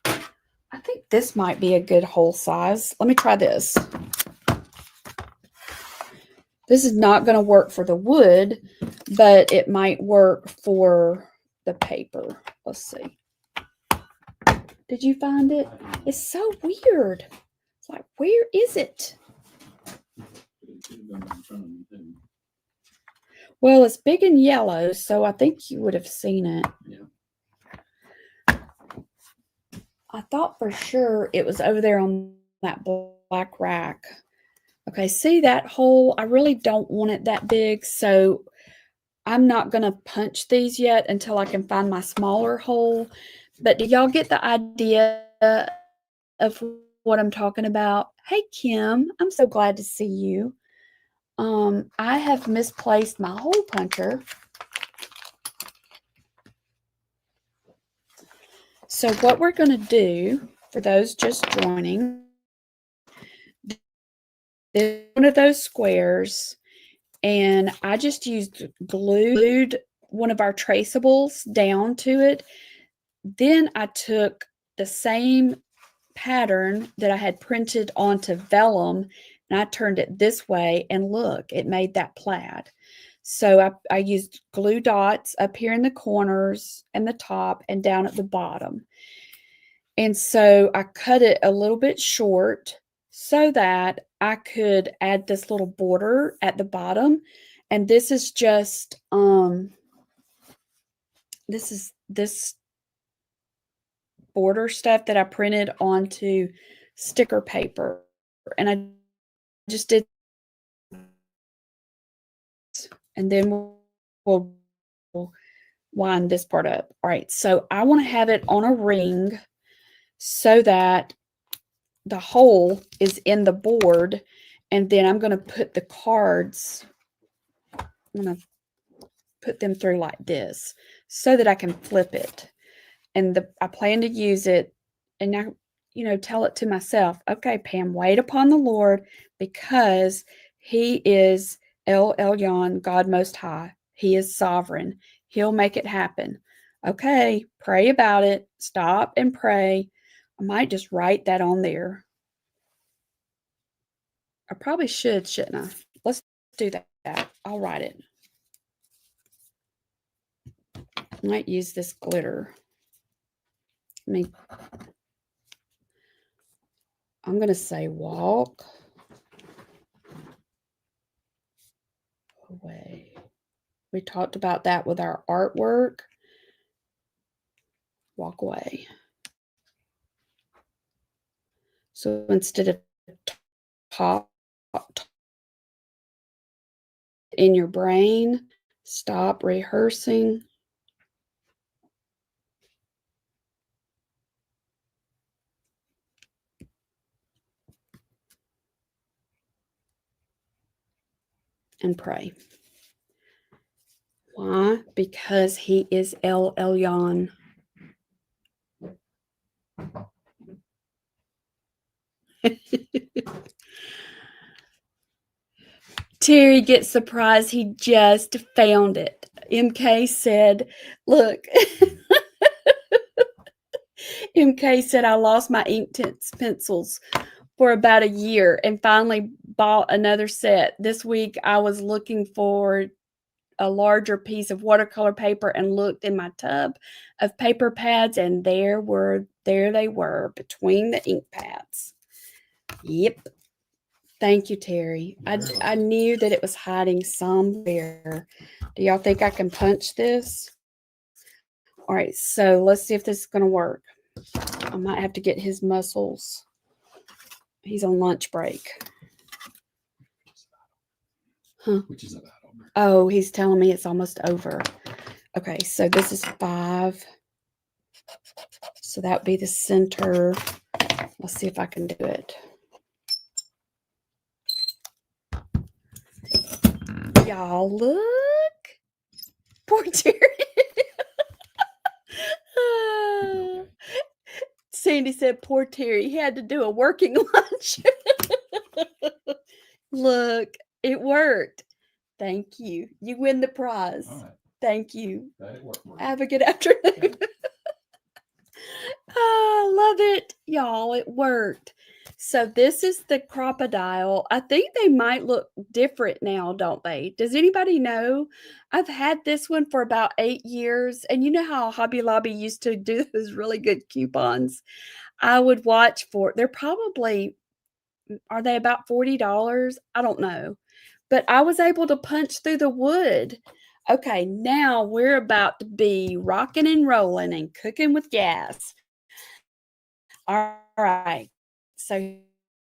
I think this might be a good hole size. Let me try this. This is not going to work for the wood, but it might work for the paper. Let's see. Did you find it? It's so weird. It's like, where is it? Well, it's big and yellow, so I think you would have seen it. Yeah. I thought for sure it was over there on that black rack. Okay, see that hole? I really don't want it that big, so I'm not going to punch these yet until I can find my smaller hole. But do y'all get the idea of what I'm talking about? Hey, Kim, I'm so glad to see you. I have misplaced my hole puncher. So what we're going to do, for those just joining, It's one of those squares, and I just glued one of our traceables down to it. Then I took the same pattern that I had printed onto vellum, and I turned it this way, and look, it made that plaid. So I used glue dots up here in the corners and the top and down at the bottom. And so I cut it a little bit short so that I could add this little border at the bottom. And this is just this border stuff that I printed onto sticker paper. And I just did, and then we'll wind this part up. All right, so I want to have it on a ring so that the hole is in the board, and then I'm going to put the cards, I'm going to put them through like this so that I can flip it. And I plan to use it, and I, tell it to myself, okay, Pam, wait upon the Lord, because he is Elyon, God Most High. He is sovereign. He'll make it happen. Okay, pray about it. Stop and pray. I might just write that on there. I probably should, shouldn't I? Let's do that. I'll write it. I might use this glitter. I'm going to say walk away. We talked about that with our artwork. Walk away. So instead of talk in your brain, stop rehearsing. And pray. Why? Because he is Elyon. Terry gets surprised. He just found it. MK said, look, MK said, I lost my ink pencils for about a year and finally bought another set. This week I was looking for a larger piece of watercolor paper and looked in my tub of paper pads, and there they were between the ink pads. Yep. Thank you, Terry. I knew that it was hiding somewhere. Do y'all think I can punch this? All right, so let's see if this is going to work. I might have to get his muscles. He's on lunch break. Huh? Which is about over. Oh, he's telling me it's almost over. Okay, so this is 5. So that would be the center. Let's see if I can do it. Y'all look. Poor Terry. Sandy said, poor Terry. He had to do a working lunch. Look, it worked. Thank you. You win the prize. All right. Thank you. Have a good afternoon. I love it. Y'all, it worked. So this is the crocodile. I think they might look different now, don't they? Does anybody know? I've had this one for about 8 years. And you know how Hobby Lobby used to do those really good coupons? I would watch for, they're probably, are they about $40? I don't know. But I was able to punch through the wood. Okay, now we're about to be rocking and rolling and cooking with gas. All right. So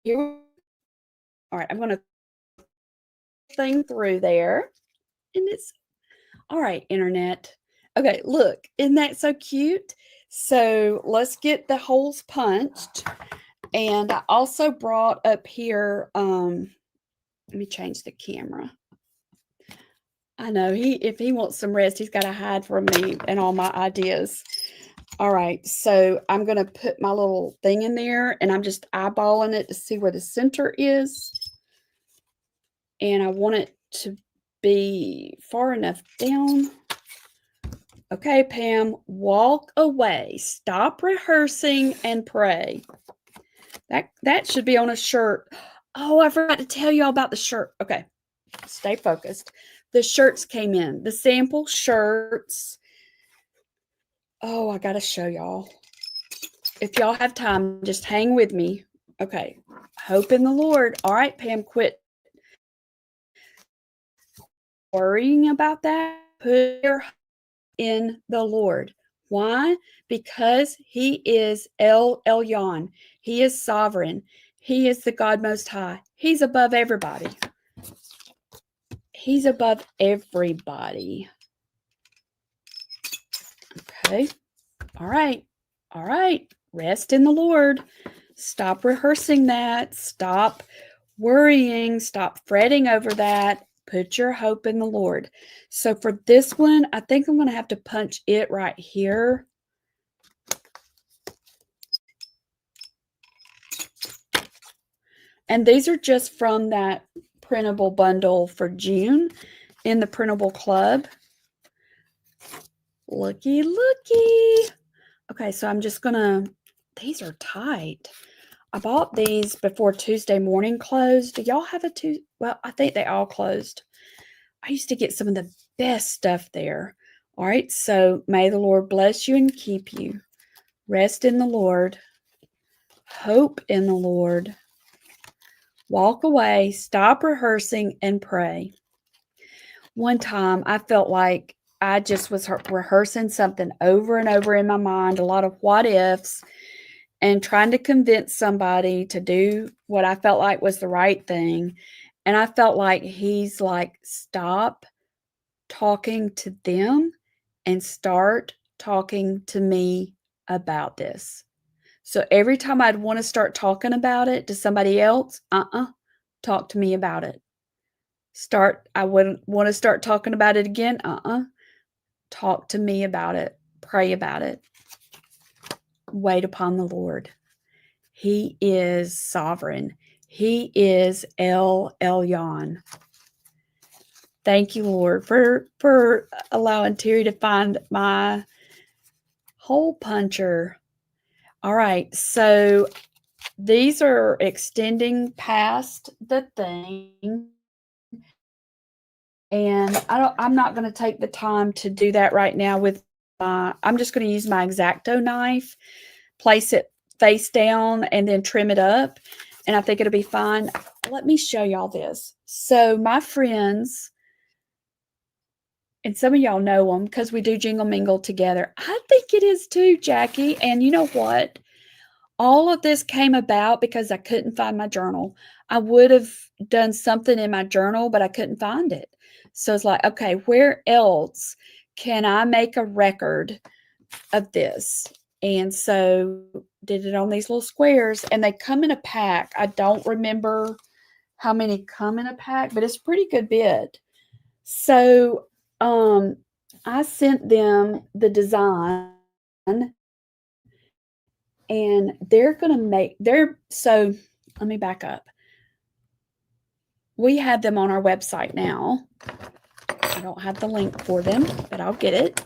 here, all right, I'm going to thing through there. And it's, all right, internet. Okay, look, isn't that so cute? So let's get the holes punched. And I also brought up here, let me change the camera. I know if he wants some rest, he's got to hide from me and all my ideas. All right, so I'm going to put my little thing in there, and I'm just eyeballing it to see where the center is. and I want it to be far enough down. Okay, Pam, walk away. Stop rehearsing and pray. That should be on a shirt. Oh, I forgot to tell you all about the shirt. Okay, stay focused. The shirts came in. The sample shirts. Oh, I got to show y'all. If y'all have time, just hang with me. Okay. Hope in the Lord. All right, Pam, quit worrying about that. Put your hope in the Lord. Why? Because He is Elyon. He is sovereign. He is the God Most High. He's above everybody. He's above everybody. Okay. All right. All right. Rest in the Lord. Stop rehearsing that. Stop worrying. Stop fretting over that. Put your hope in the Lord. So for this one, I think I'm going to have to punch it right here. And these are just from that printable bundle for June in the printable club. Looky, looky. Okay, so I'm just gonna, these are tight. I bought these before Tuesday morning closed. Do y'all have a Tuesday? Well, I think they all closed. I used to get some of the best stuff there. All right, so may the Lord bless you and keep you. Rest in the Lord. Hope in the Lord. Walk away, stop rehearsing, and pray. One time I felt like I just was rehearsing something over and over in my mind, a lot of what ifs, and trying to convince somebody to do what I felt like was the right thing. And I felt like He's like, stop talking to them and start talking to me about this. So every time I'd want to start talking about it to somebody else, talk to me about it. I wouldn't want to start talking about it again. Talk to me about it. Pray about it. Wait upon the Lord. He is sovereign. He is Elyon. Thank you, Lord, for allowing Terry to find my hole puncher. All right, so these are extending past the thing. And I'm not going to take the time to do that right now with I'm just going to use my X-Acto knife, place it face down, and then trim it up. And I think it'll be fine. Let me show y'all this. So my friends, and some of y'all know them because we do Jingle Mingle together. I think it is too, Jackie. And you know what? All of this came about because I couldn't find my journal. I would have done something in my journal, but I couldn't find it. So it's like, okay, where else can I make a record of this? And so did it on these little squares, and they come in a pack. I don't remember how many come in a pack, but it's a pretty good bit. So I sent them the design, and they're going to make so let me back up. We have them on our website now. I don't have the link for them, but I'll get it.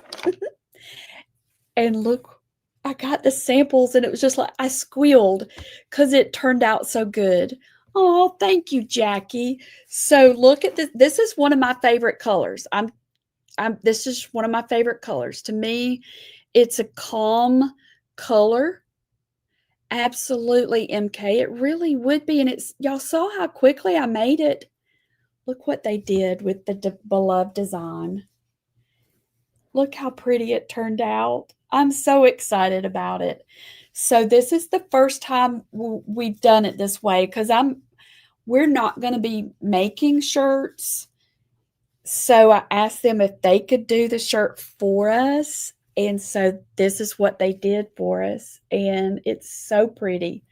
And look, I got the samples, and it was just like I squealed because it turned out so good. Oh, thank you, Jackie. So look at this. This is one of my favorite colors. This is one of my favorite colors. To me, it's a calm color. Absolutely, MK. It really would be. And y'all saw how quickly I made it. Look what they did with the beloved design. Look how pretty it turned out. I'm so excited about it. So this is the first time we've done it this way because we're not going to be making shirts. So I asked them if they could do the shirt for us. And so this is what they did for us. And it's so pretty.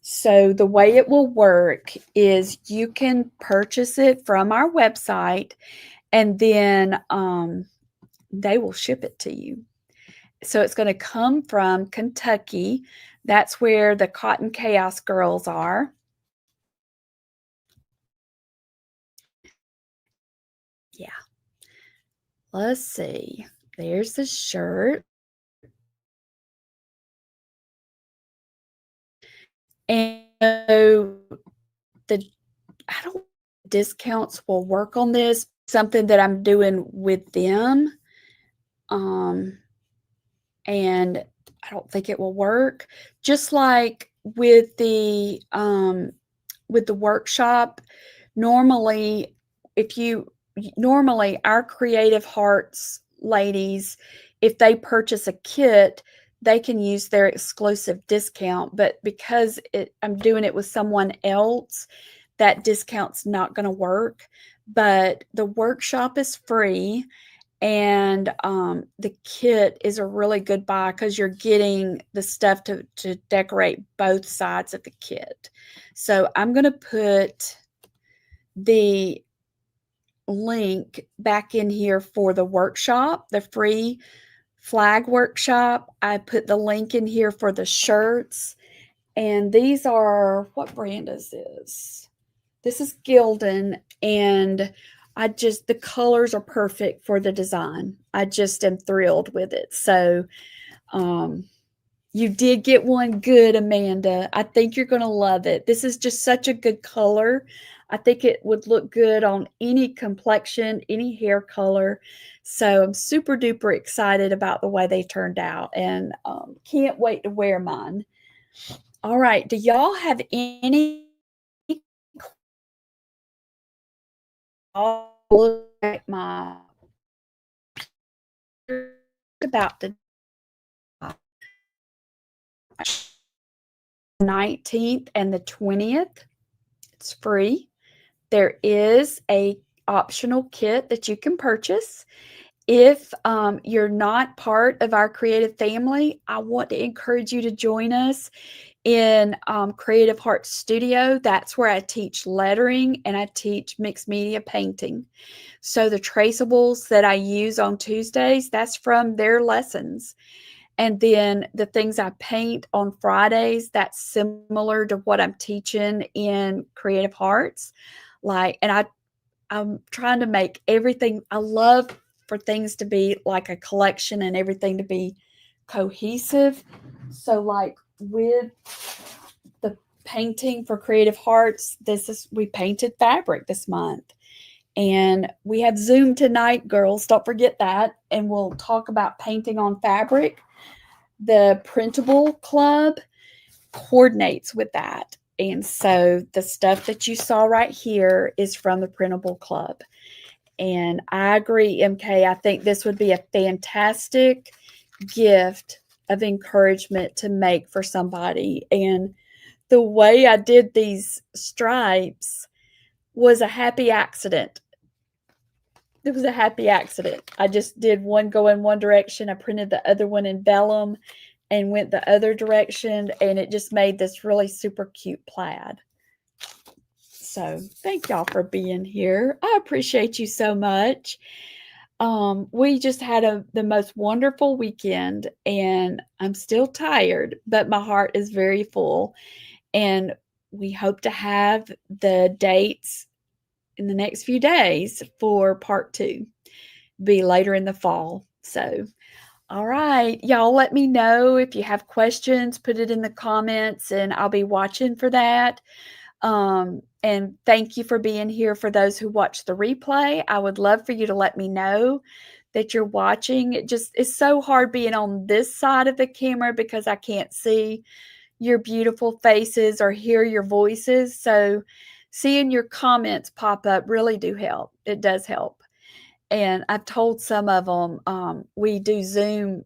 So the way it will work is you can purchase it from our website, and then they will ship it to you. So it's going to come from Kentucky. That's where the Cotton Chaos girls are. Let's see. There's the shirt. And so the I don't discounts will work on this, something that I'm doing with them, um, and I don't think it will work. Just like with the workshop, normally if you normally our Creative Hearts ladies, if they purchase a kit, they can use their exclusive discount, but because I'm doing it with someone else, that discount's not going to work. But the workshop is free, and the kit is a really good buy because you're getting the stuff to decorate both sides of the kit. So I'm going to put the link back in here for the workshop, the free flag workshop. I put the link in here for the shirts, and these are, what brand is this? This is Gildan, and the colors are perfect for the design. I just am thrilled with it. So, um, you did get one good, Amanda. I think you're going to love it. This is just such a good color. I think it would look good on any complexion, any hair color. So I'm super duper excited about the way they turned out, and can't wait to wear mine. All right. Do y'all have any look at my about the 19th and the 20th? It's free. There is a optional kit that you can purchase. If you're not part of our creative family, I want to encourage you to join us in Creative Hearts Studio. That's where I teach lettering and I teach mixed media painting. So the traceables that I use on Tuesdays, that's from their lessons. And then the things I paint on Fridays, that's similar to what I'm teaching in Creative Hearts. I'm trying to make everything, I love for things to be like a collection and everything to be cohesive. So like with the painting for Creative Hearts, we painted fabric this month. And we have Zoom tonight, girls. Don't forget that. And we'll talk about painting on fabric. The Printable Club coordinates with that. And so the stuff that you saw right here is from the Printable Club. And I agree, MK. I think this would be a fantastic gift of encouragement to make for somebody. And the way I did these stripes was a happy accident. It was a happy accident. I just did one go in one direction. I printed the other one in vellum and went the other direction, and it just made this really super cute plaid. So thank y'all for being here. I appreciate you so much. We just had the most wonderful weekend, and I'm still tired, but my heart is very full. And we hope to have the dates in the next few days for part 2, be later in the fall. So, all right, y'all let me know if you have questions, put it in the comments, and I'll be watching for that. And thank you for being here. For those who watch the replay, I would love for you to let me know that you're watching. It's so hard being on this side of the camera because I can't see your beautiful faces or hear your voices. So seeing your comments pop up really do help. It does help. And I've told some of them, we do Zoom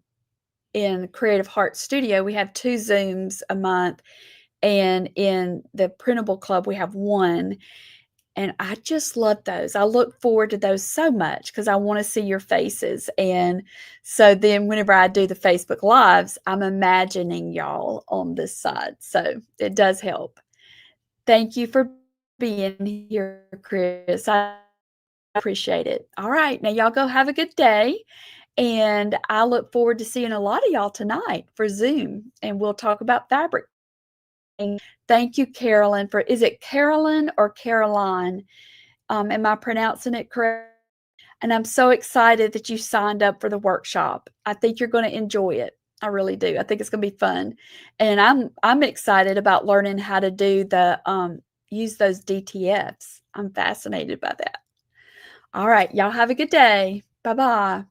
in Creative Hearts Studio. We have 2 Zooms a month. And in the Printable Club, we have 1. And I just love those. I look forward to those so much because I want to see your faces. And so then whenever I do the Facebook Lives, I'm imagining y'all on this side. So it does help. Thank you for being here, Chris. I appreciate it. All right. Now, y'all go have a good day. And I look forward to seeing a lot of y'all tonight for Zoom. And we'll talk about fabric. Thank you, Carolyn, is it Carolyn or Caroline? Am I pronouncing it correct? And I'm so excited that you signed up for the workshop. I think you're going to enjoy it. I really do. I think it's going to be fun. And I'm excited about learning how to do the use those DTFs. I'm fascinated by that. All right, y'all have a good day. Bye-bye.